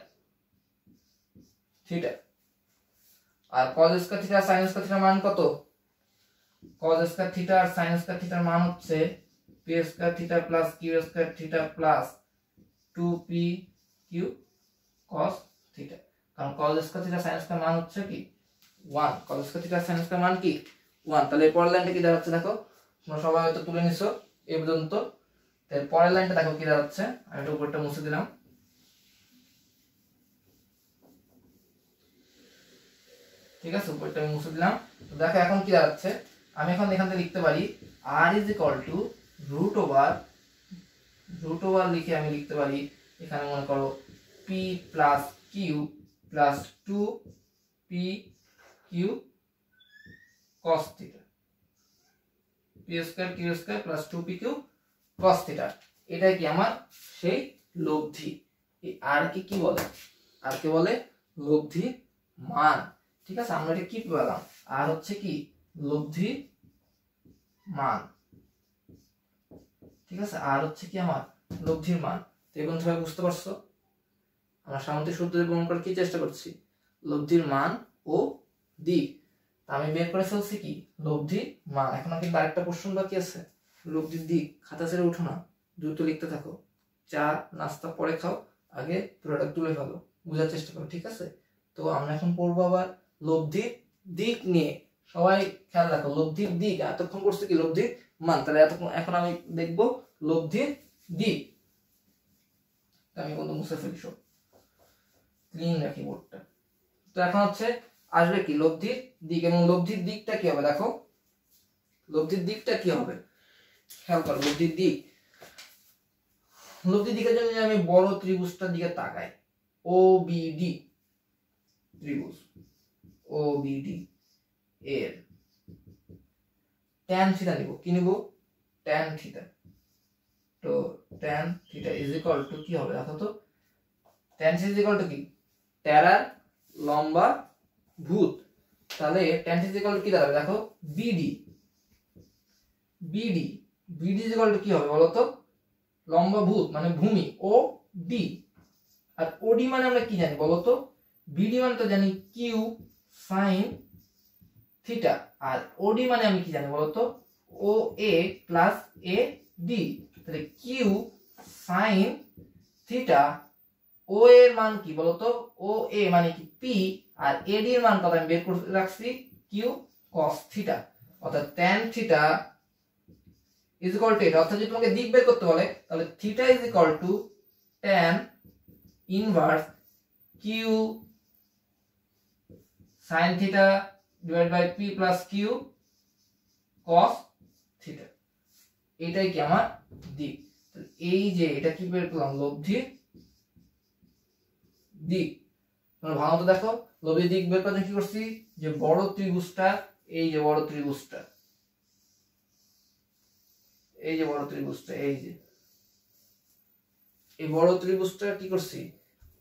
theta. আর cos square theta sin square থিটার মান কত, cos স্কয়ার থিটা আর sin স্কয়ার থিটার মান হচ্ছে p square theta plus q square theta plus 2p q cos theta, কারণ cos square theta sin square মান হচ্ছে কি 1, cos square theta sin square মান কি 1। তাহলে এই পরের লাইনটা কি দাঁড়াচ্ছে দেখো, তোমরা সবাই হয়তো তুলে নিছো এই পর্যন্ত, এর পরের লাইনটা দেখো কি দাঁড়াচ্ছে, আমি এটা উপরটা মুছে দিলাম। ঠিক আছে, উপরটা আমি মুছে দিলাম। তো দেখো এখন কি দাঁড়াচ্ছে, আমি এখন এখান থেকে লিখতে পারি r is equal to root over লিখে আমি লিখতে পারি এখানে মনে করো p plus q plus 2p Q cos theta, P square Q square plus 2p Q cos theta. এটাই কি আমার সেই লব্ধি। আর কি বলে, আর কে বলে লব্ধি মান। ঠিক আছে, আমরা এটা কি পেলাম, আর হচ্ছে কি লব্ধি মান। ঠিক আছে, আর হচ্ছে কি আমার লব্ধির মান। তো এখন সবাই বুঝতে পারছো আমরা সামুদ্রিক সূত্র দিয়ে প্রমাণ করার কি চেষ্টা করছি, লব্ধির মান ও দিক। তা আমি বের করে ফেলছি কি লব্ধির মান। এখন কিন্তু আরেকটা প্রশ্ন বাকি আছে, লব্ধির দিক। খাতা ছেড়ে উঠো না, দ্রুত লিখতে থাকো। চা নাস্তা পরে খাও, আগে প্রোডাক্ট তুলে ফেলো, বোঝার চেষ্টা করো। ঠিক আছে, তো আমরা এখন পড়বো আবার লব্ধির দিক নিয়ে। সবাই খেয়াল রাখো, লব্ধির দিক এতক্ষণ করছে কি লব্ধির মান, তাহলে এখন আমি দেখবো লব্ধির দিক। আমি বন্ধু মুছে ফেলি, সব ক্লিন রাখি বোর্ডটা। তো এখন হচ্ছে আসবে কি লব্ধির দিক, এবং লব্ধির দিকটা কি হবে দেখো, লব্ধির দিকটা কি হবে খেয়াল করো। লব্ধির দিক, লব্ধির দিকের জন্য আমি বড় ত্রিভুজটার দিকে তাকাই, ও বি ডি ত্রিভুজ, ও বি ডি এর ট্যান থিটা নিব। কি নিব, ট্যান থিটা। তো tan theta is equal to কি হবে দেখো তো, tan theta is equal to কি টেরার লম্বা ভূত। তাহলে tan theta is equal to কি দাঁড়াবে দেখো, BD. BD BD is equal to কি হবে বলো তো, লম্বা ভূত মানে ভূমি, ও ডি। আর ওডি মানে আমরা কি জানি বলো তো, বিডি মানে তো জানি কিউ সাইন থিটা, আর ওডি মানে আমি কি জানি বলো তো, ও এ প্লাস এ ডি। তাহলে কিউ সাইন থিটা, ও এর মান কি বলতো, ও এ মানে কি পি, আর এডি এর মান কত আমি বের করে রাখছি কিউ কস থিটা। অর্থাৎ tan theta is equal to এটা। অর্থাৎ যদি তোমাকে দিক বের করতে বলে তাহলে theta is equal to tan inverse Q sine theta divide by P plus Q cos theta. এটাই কি আমার দিক। এই যে এটা কি বের করলাম, লব্ধির দিক। তোমরা ভালো মতো দেখো, লব্ধির দিক বের করতে কি করছি, যে বড় ত্রিভুজটা, এই যে বড় ত্রিভুজটা, এই যে বড় ত্রিভুজটা, এই যে এই বড় ত্রিভুজটা কি করছি,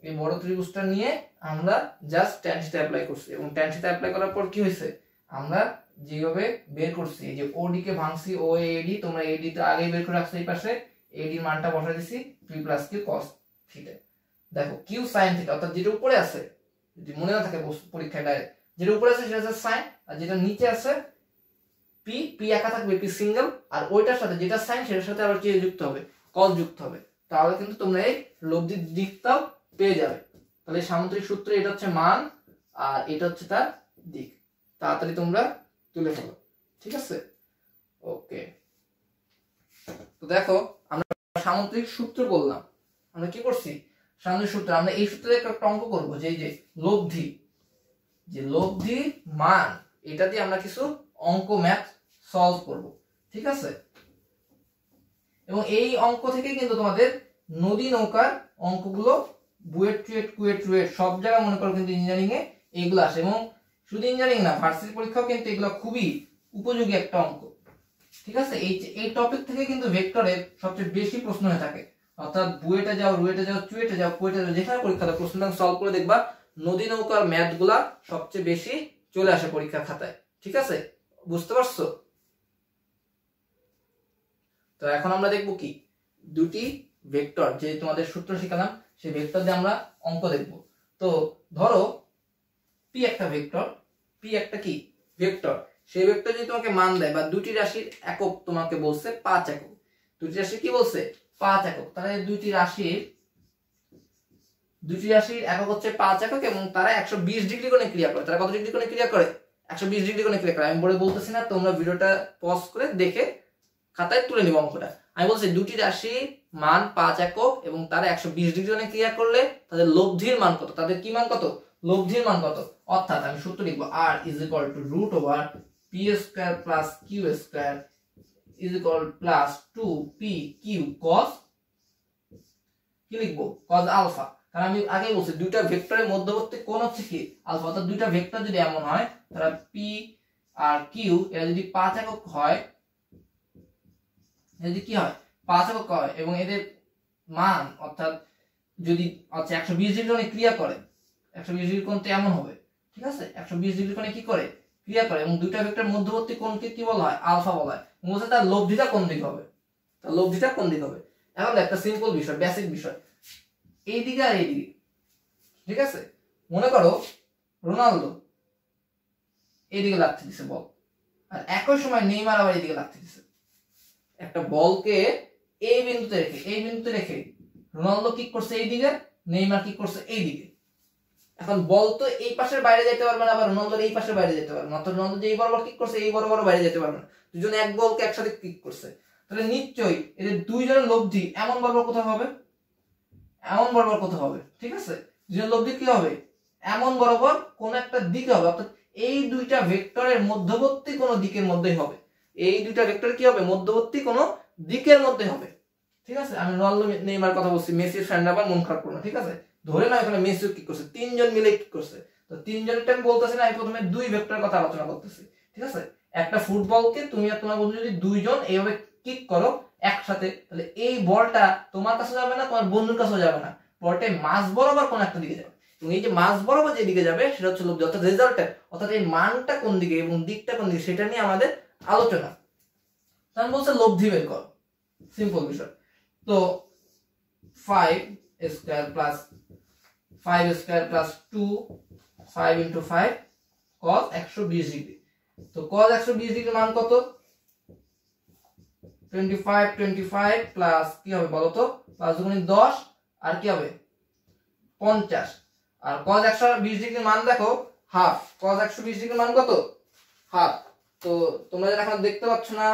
এই বড় ত্রিভুজটা নিয়ে আমরা জাস্ট ট্যান থিটা অ্যাপ্লাই করছি। এবং ট্যান থিটা অ্যাপ্লাই করার পর কি হয়েছে, আমরা যেভাবে বের করছি, এই যে ওডি কে ভাঙছি, ও এডি, তোমরা এডি তো আগেই বের করে রাখছো, এই পাশে এডির মানটা বসাই দিছি P plus Q cos theta. দেখো কিউ সাইন থিটা, অর্থাৎ যেটা উপরে আছে, যদি মনে না থাকে পরীক্ষায় ডাইরেক্ট, যেটা উপরে আছে সেটা হচ্ছে সাইন, আর যেটা নিচে আছে পি, পি একা থাকবে, পি সিঙ্গেল, আর ওইটার সাথে যেটা সাইন সেটার সাথে আবার কি যুক্ত হবে, কস যুক্ত হবে। তাহলে কিন্তু তোমরা এই লব্ধির দিকটাও পেয়ে যাবে। তাহলে সামুদ্রিক সূত্রে এটা হচ্ছে মান, আর এটা হচ্ছে তার দিক। তাড়াতাড়ি তোমরা তুলে ফেলো, ঠিক আছে? ওকে, তো দেখো আমরা সামুদ্রিক সূত্র বললাম, আমরা কি করছি সামুদ্রিক সূত্র, আমরা এই সূত্রে একটা অঙ্ক করবো, যে এই যে লব্ধি, যে লব্ধি মান, এটা দিয়ে আমরা কিছু অঙ্ক ম্যাথ সলভ করব, ঠিক আছে? এবং এই অঙ্ক থেকে কিন্তু তোমাদের নদী নৌকার অঙ্কগুলো বুয়েট টুয়েট কুয়েট রুয়েট সব জায়গায় মনে করো কিন্তু ইঞ্জিনিয়ারিং এ এইগুলো আসে। এবং শুধু ইঞ্জিনিয়ারিং না, ভার্সিটি পরীক্ষাও কিন্তু এগুলো খুবই উপযোগী একটা অঙ্ক, ঠিক আছে? এই টপিক থেকে কিন্তু ভেক্টরের সবচেয়ে বেশি প্রশ্ন হয়ে থাকে। অর্থাৎ বুয়েটে যাও, রুয়েটে যাও, চুয়েটে যাও, কুয়েটে যাও, যেখানে পরীক্ষা দাও, প্রশ্নটা সলভ করে দেখবা নদী নৌকার ম্যাথ গুলা সবচেয়ে বেশি চলে আসে পরীক্ষার খাতায়, ঠিক আছে? বুঝতে পারছো? তো এখন আমরা দেখব কি দুটি ভেক্টর, যে তোমাদের সূত্র শিখালাম সেই ভেক্টর দিয়ে আমরা অঙ্ক দেখব। তো ধরো পি একটা ভেক্টর, পি একটা কি ভেক্টর, সেই ভেক্টর যদি তোমাকে মান দেয়, বা দুটি রাশির একক তোমাকে বলছে 5 একক, দুটি রাশি কি বলছে 5 একক, তাহলে দুটি রাশির একক হচ্ছে 5 একক, এবং তারা 120 ডিগ্রি কোণে ক্রিয়া করে। তারা কত ডিগ্রি কোণে ক্রিয়া করে? 120 ডিগ্রি কোণে ক্রিয়া করে। আমি বলে বলতেছি না, তোমরা ভিডিওটা পজ করে দেখে খাতায় তুলে নিব অঙ্কটা। আমি বলছি দুটি রাশি মান 5 একক এবং তারা 120 ডিগ্রি কোণে ক্রিয়া করলে তাদের লব্ধির মান কত, তাদের কি মান কত, লব্ধির মান কত। অর্থাৎ আমি সূত্র লিখবো r = √p² + q² + 2pq cos, কি লিখবো, cos আলফা। কারণ আমি আগে বলছি দুইটা ভেক্টরের মধ্যবর্তী কোণ হচ্ছে কি আলফা, অর্থাৎ দুইটা ভেক্টর যদি এমন হয় তারা পি আর কিউ এরা যদি 5 একক হয়, যদি কি হয় 5 একক হয় এবং এদের মান অর্থাৎ যদি আচ্ছা 120 ডিগ্রি কোণে ক্রিয়া করে, 120 ডিগ্রি কোণটা এমন হবে, ঠিক আছে 120 ডিগ্রি কোণে কি করে ক্রিয়া করে এবং দুইটা ভেক্টরের মধ্যবর্তী কোণকে কি বলা হয় আলফা বলা হয়। বলছে তার লব্ধিটা কোন দিক হবে, তার লব্ধিটা কোন দিক হবে। এখন একটা সিম্পল বিষয়, বেসিক বিষয়, এই দিকে আর এই দিকে, ঠিক আছে মনে করো রোনালদো এইদিকে লাগতে দিছে বল, আর একই সময় নেইমার আবার এইদিকে লাগতে দিছে। একটা বলকে এই বিন্দুতে রেখে রোনালদো কিক করছে এইদিকে, নেইমার কিক করছে এইদিকে। এখন বল তো এই পাশের বাইরে যেতে পারবে না, আবার রোনালদো এই পাশের বাইরে যেতে পারবে না, অর্থাৎ রোনালদো যে এই বরাবর কিক করছে এই বরাবর বাইরে যেতে পারবে না, দুজন এক বলকে একসাথে কিক করছে। তাহলে নিশ্চয়ই এদের দুইজনের লব্ধি এমন বরাবর কোথাও হবে, এমন বরাবর কোথাও হবে, ঠিক আছে দুজনের লব্ধি কি হবে এমন বরাবর কোন একটা দিকে হবে, অর্থাৎ এই দুইটা ভেক্টরের মধ্যবর্তী কোন দিকের মধ্যেই হবে, এই দুইটা ভেক্টর কি হবে মধ্যবর্তী কোন দিকের মধ্যে হবে, ঠিক আছে। আমি রোনালদো নেইমার কথা বলছি, মেসির ফ্যান আবার মন খারাপ করো না, ঠিক আছে ধরে না এখানে মেসি কি করছে তিনজন মিলে কি করছে, তো তিনজনেরটা আমি বলতেছি না, আমি প্রথমে দুই ভেক্টরের কথা আলোচনা করতেছি, ঠিক আছে। একটা ফুটবলকে তুমি আর তোমার বন্ধু যদি দুইজন এইভাবে কিক করো একসাথে, তাহলে এই বলটা তোমার কাছে যাবে না, তোমার বন্ধুর কাছেও যাবে না, বলটা মাঝ বরাবর কোন একটা দিকে যাবে, এবং এই যে মাঝ বরাবর যে দিকে যাবে সেটা হচ্ছে লব্ধি, অর্থাৎ রেজাল্টটা, অর্থাৎ এই মানটা কোন দিকে এবং দিকটা কোন দিকে সেটা নিয়ে আমাদের আলোচনা। তাহলে বলছে লব্ধি বের কর, সিম্পল বিষয়। তো 5 square plus 5 square plus 2 5 into 5 cos 120 degree. তো cos 120 ডিগ্রির মান কত 25 প্লাস কি হবে বলো তো 5 গুণিত 10 আর কি হবে 50, আর cos 120 ডিগ্রির মান দেখো হাফ, cos 120 ডিগ্রির মান কত হাফ। তো তোমরা যারা এখন দেখতে পাচ্ছ না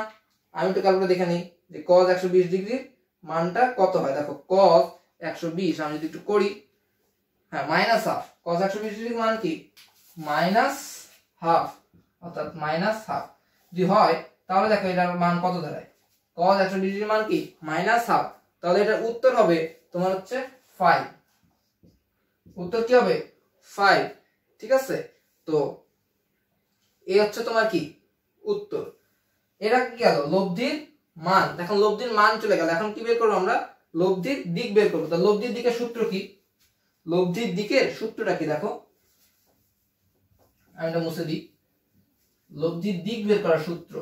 আমি একটু ক্যালকুলেটর দেখে নিই যে cos 120 ডিগ্রির মানটা কত হয়। দেখো cos 120 আমি যদি একটু করি, হ্যাঁ মাইনাস হাফ, cos 120 ডিগ্রির মান কি মাইনাস হাফ, অর্থাৎ মাইনাস হাফ যদি হয় তাহলে দেখো এটার মান কত দাঁড়ায়, cos 120 ডিগ্রির মান কি মাইনাস হাফ, তাহলে এটার উত্তর হবে তোমার হচ্ছে 5, উত্তর কি হবে 5, ঠিক আছে। তো এই হচ্ছে তোমার কি উত্তর। এটা কি গেল লব্ধির মান, এখন লব্ধির মান চলে গেল, এখন কি বের করবো আমরা লব্ধির দিক বের করবো। তো লব্ধির দিকের সূত্র কি, লব্ধির দিকের সূত্রটা কি দেখো আমি এটা মুছে দিই, লব্ধির দিক বের করার সূত্র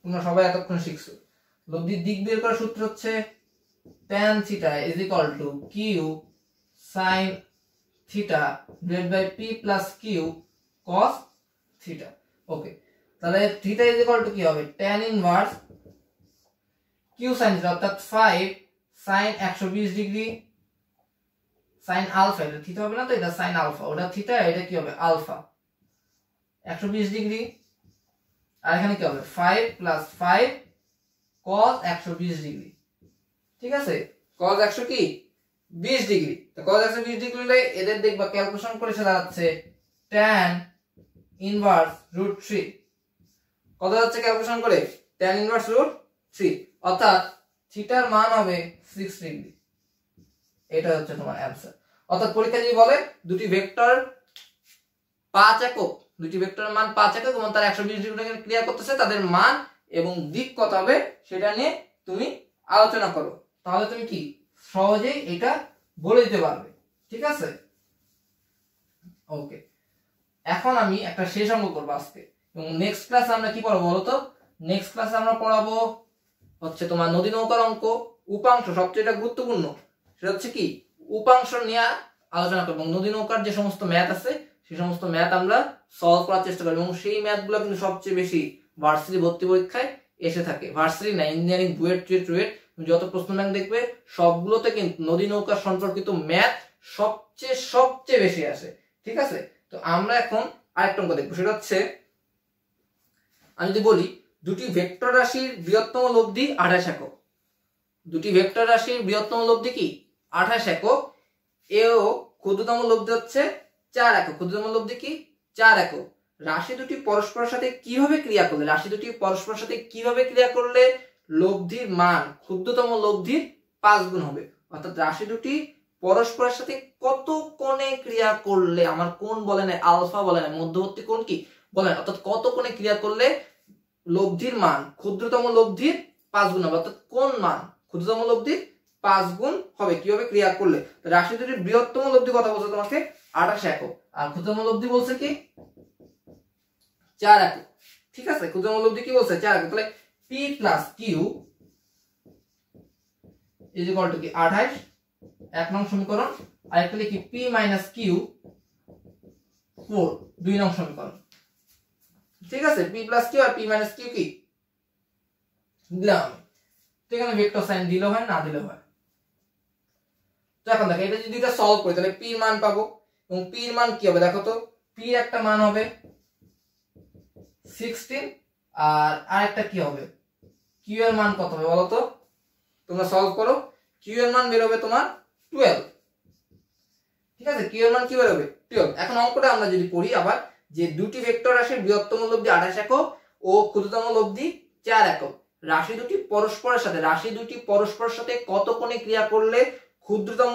তোমরা সবাই এতক্ষণ শিখছো। লব্ধির দিক বের করার সূত্র হচ্ছে tan theta is equal to Q sin theta divide by p plus Q cos theta. Okay, তাহলে থিটা ইজ ইকুয়াল টু কি হবে tan inverse Q sin theta, অর্থাৎ 5 sin 120 ডিগ্রি sin আলফা, এটা থিটা হবে না তো, এটা sin আলফা, ওটা থিটা, এটা কি হবে আলফা 120 ডিগ্রি, আর এখানে কি হবে 5 প্লাস 5 cos 120 ডিগ্রি, ঠিক আছে cos 120 ডিগ্রি। তো cos 120 ডিগ্রি হলে এদের দেখবা ক্যালকুলেশন করে সেটা দাঁড়াচ্ছে tan ইনভার্স √3, কত যাচ্ছে ক্যালকুলেশন করে tan ইনভার্স √3, অর্থাৎ থিটার মান হবে 6 ডিগ্রি। এটা হচ্ছে তোমার অ্যানসার। অর্থাৎ পরীক্ষা যদি বলে দুটি ভেক্টর 5 একক, দুটি ভেক্টরের মান 5 একক এবং তারা 120 ডিগ্রি ক্রিয়া করতেছে, তাদের মান এবং দিক কত হবে সেটা নিয়ে তুমি আলোচনা করো, তাহলে তুমি কি সহজেই এটা বলে দিতে পারবে, ঠিক আছে। ওকে, এখন আমি একটা শেষ অঙ্ক করবো আজকে, এবং নেক্সট ক্লাসে আমরা কি পড়াবো বলো তো, নেক্সট ক্লাসে আমরা পড়াবো হচ্ছে তোমার নদী নৌকার অঙ্ক, উপাংশ, সবচেয়ে গুরুত্বপূর্ণ সেটা হচ্ছে কি উপাংশ নিয়ে আলোচনা করবো। নদী নৌকার যে সমস্ত ম্যাথ আছে সেই সমস্ত ম্যাথ আমরা সলভ করার চেষ্টা করবো, এবং সেই ম্যাথগুলো কিন্তু সবচেয়ে বেশি ভার্সিটি ভর্তি পরীক্ষায় এসে থাকে। ভার্সিটি না, ইঞ্জিনিয়ারিং বুয়েট টুয়েট যত প্রশ্ন ব্যাংক দেখবে সবগুলোতে কিন্তু নদী নৌকা সম্পর্কিত ম্যাথ সবচেয়ে বেশি আসে, ঠিক আছে। তো আমরা এখন আরেকটা অঙ্ক দেখবো, সেটা হচ্ছে আমি যদি বলি দুটি ভেক্টর রাশির বৃহত্তম লব্ধি 28 একক, দুটি ভেক্টর রাশির বৃহত্তম লব্ধি কি 28 একক, এও ক্ষুদ্রতম লব্ধি হচ্ছে 4 একক, ক্ষুদ্রতম লব্ধি কি 4 একক। রাশি দুটি পরস্পরের সাথে কিভাবে ক্রিয়া করলে, রাশি দুটি পরস্পরের সাথে কিভাবে ক্রিয়া করলে লব্ধির মান ক্ষুদ্রতম লব্ধির 5 গুণ হবে, অর্থাৎ রাশি দুটি পরস্পরের সাথে কত কোণে ক্রিয়া করলে, আমার কোণ বলে না, আলফা বলে না, মধ্যবর্তী কোণ কি বলে না, অর্থাৎ কত কোণে ক্রিয়া করলে লব্ধির মান ক্ষুদ্রতম লব্ধির 5 গুণ হবে, অর্থাৎ কোন মান ক্ষুদ্রতম লব্ধির 5 গুণ হবে কিভাবে ক্রিয়া করলে। রাশি দুটির বৃহত্তম লব্ধি কথা বলছে তোমাকে 28 একক, আর ক্ষুদ্রতম লব্ধি বলছে কি 4 একক। ঠিক আছে, ক্ষুদ্রতম লব্ধি কি বলছে 4 একক। তাহলে p plus Q is equal to কি 28 এক নং সমীকরণ, আর একটা লিখি p মাইনাস কিউ 4 2 নং সমীকরণ। ঠিক আছে, p plus Q R p minus Q কি দিলাম। তো এখানে ভেক্টর সাইন দিলে হয় না দিলে হয়। তো এখন দেখো এটা যদি এটা সলভ করি তাহলে p এর মান পাবো, এবং p এর মান কি হবে দেখো তো, p এর একটা মান হবে 16 আর আরেকটা কি হবে q এর মান কত হবে বলো তো, তোমরা সলভ করো, q এর মান বের হবে তোমার 12। ঠিক আছে, q এর মান কি বের হবে 12। এখন অঙ্কটা আমরা যদি করি আবার, যে দুটি ভেক্টর রাশির বৃহত্তম লব্ধি 28 একক ও ক্ষুদ্রতম লব্ধি 4 একক, রাশি দুটি পরস্পরের সাথে কত কোণে ক্রিয়া করলে ক্ষুদ্রতম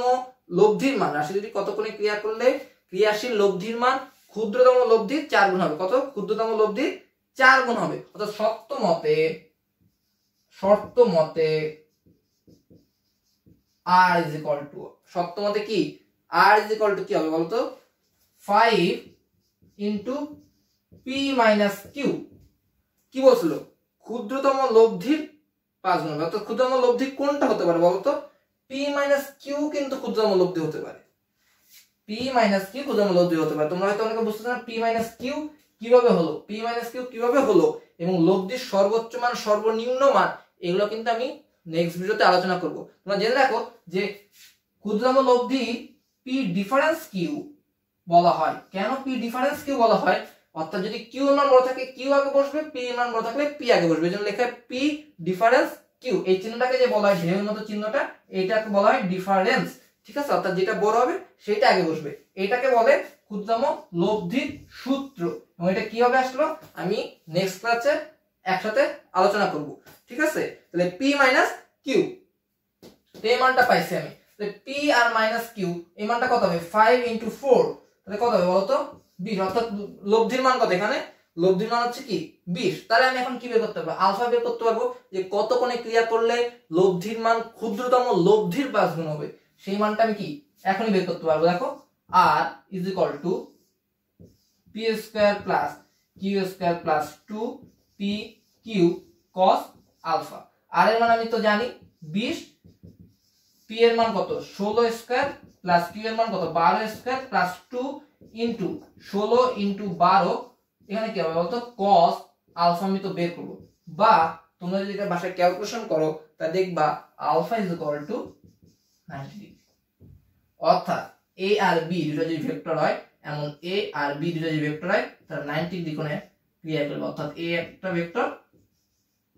লব্ধির মান, রাশি দুটি কত কোণে ক্রিয়া করলে ক্রিয়াশীল লব্ধির মান ক্ষুদ্রতম লব্ধির 4 গুণ হবে। কত? ক্ষুদ্রতম লব্ধির 4 গুণ হবে। অর্থাৎ শর্ত মতে r is equal to, শর্ত মতে কি r is equal to কি হবে বলতো 5 into p minus q। কি বলছিল? ক্ষুদ্রতম লব্ধির 5 গুণ হবে। অর্থাৎ ক্ষুদ্রতম লব্ধি কোনটা হতে পারে বলতো? p minus q কিন্তু ক্ষুদ্রতম লব্ধি হতে পারে। p minus q ক্ষুদ্রতম লব্ধি হতে পারে। তোমরা হয়তো অনেকে বুঝতেছ না p minus q কিভাবে হলো, p minus q কিভাবে হলো, এবং লব্ধির সর্বোচ্চ মান সর্বনিম্ন মান, এগুলো কিন্তু আমি নেক্সট ভিডিওতে আলোচনা করব। তোমরা জেনে রাখো যে ক্ষুদ্রতম লব্ধি p ডিফারেন্স q বলা হয়। কেন p ডিফারেন্স q বলা হয়? অর্থাৎ যদি q এর মান বড় থাকে q আগে বসবে, p এর মান বড় থাকলে p আগে বসবে। এজন্য লেখা p ডিফারেন্স q। এই চিহ্নটাকে যে বলা হয় ঢেউয়ের মতো চিহ্নটা, এইটাকে বলা হয় ডিফারেন্স। ঠিক আছে, অর্থাৎ যেটা বড় হবে সেটা আগে বসবে। এটাকে বলে ক্ষুদ্রতম লব্ধির সূত্র। এবং এটা কিভাবে আসলো আমি নেক্সট ক্লাসে একসাথে আলোচনা করব। ঠিক আছে, তাহলে p মাইনাস q, এই মানটা পাইছি আমি। তাহলে p আর মাইনাস q এই মানটা কত হবে 5 into 4, তাহলে কত হবে বলতো 20। অর্থাৎ লব্ধির মান কত? এখানে লব্ধির মান হচ্ছে কি 20। তাহলে আমি এখন কি বের করতে পারবো? আলফা বের করতে পারবো, যে কত কোণে ক্রিয়া করলে লব্ধির মান ক্ষুদ্রতম লব্ধির 5 গুণ হবে, সেই মানটা আমি কি এখনই বের করতে পারবো। দেখো r is equal to p square plus q square plus 2 p q cos alpha। r এর মান আমি তো জানি 20, p এর মান কত 16 স্কয়ার প্লাস q এর মান কত 12 স্কয়ার প্লাস 2 ইনটু 16 ইনটু 12, এখানে কি হবে বলতো cos আলফা আমি তো বের করব। বা তোমরা যদি এটা বাসায় ক্যালকুলেশন করো তা দেখবা alpha is equal to 90 degree. অর্থাৎ a আর b দুটো যদি ভেক্টর হয়, এমন a আর b দুটো যদি ভেক্টর হয়, তাহলে 90 ডিগ্রি কোণে ক্রিয়া করবে। অর্থাৎ a একটা ভেক্টর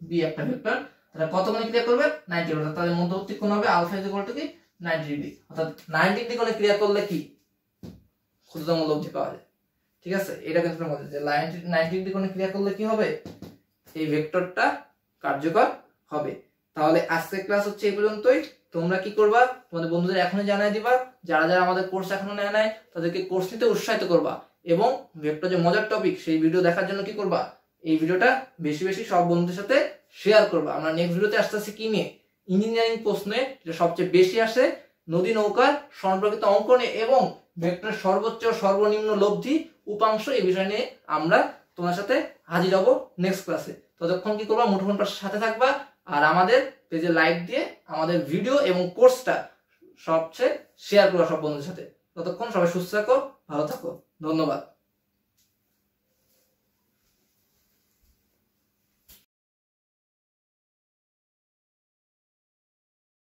b একটা ভেক্টর, তাহলে কত কোণে ক্রিয়া করবে 90 ডিগ্রি। তাহলে মধ্যবর্তী কোণ হবে আলফা ইজ ইকুয়াল টু কি 90 ডিগ্রি। অর্থাৎ 90 ডিগ্রি কোণে ক্রিয়া করলে কি ক্ষুদ্রতম লব্ধি পাওয়া যায়। ঠিক আছে, এটা কিন্তু মনে যে 90 ডিগ্রি কোণে ক্রিয়া করলে কি হবে, এই ভেক্টরটা কার্যকর হবে। তাহলে আজকের ক্লাস হচ্ছে এই পর্যন্তই। তোমরা কি করবা, তোমাদের বন্ধুদের এখনই জানাই দিবা, যারা যারা আমাদের কোর্স এখনো নেয় নাই তাদেরকে কোর্স নিতে উৎসাহিত করবা, এবং ভেক্টর যে মজার টপিক সেই ভিডিও দেখার জন্য কি করবা, এই ভিডিওটা বেশি বেশি সব বন্ধুদের সাথে শেয়ার করবা। আমরা নেক্সট ভিডিওতে আসতেছি কি নিয়ে, ইঞ্জিনিয়ারিং প্রশ্নে যেটা সবচেয়ে বেশি আসে, নদী নৌকার সম্পর্কিত অঙ্ক নিয়ে, এবং ভেক্টর সর্বোচ্চ সর্বনিম্ন লব্ধি উপাংশ, এই বিষয় নিয়ে আমরা তোমার সাথে হাজির হব নেক্সট ক্লাসে। ততক্ষণ কি করবা, মুঠোফোন পাশে সাথে থাকবা, আর আমাদের পেজে লাইক দিয়ে আমাদের ভিডিও এবং কোর্সটা সবচেয়ে শেয়ার করবা সব বন্ধুদের সাথে। ততক্ষণ সবাই সুস্থ থাকো, ভালো থাকো, ধন্যবাদ।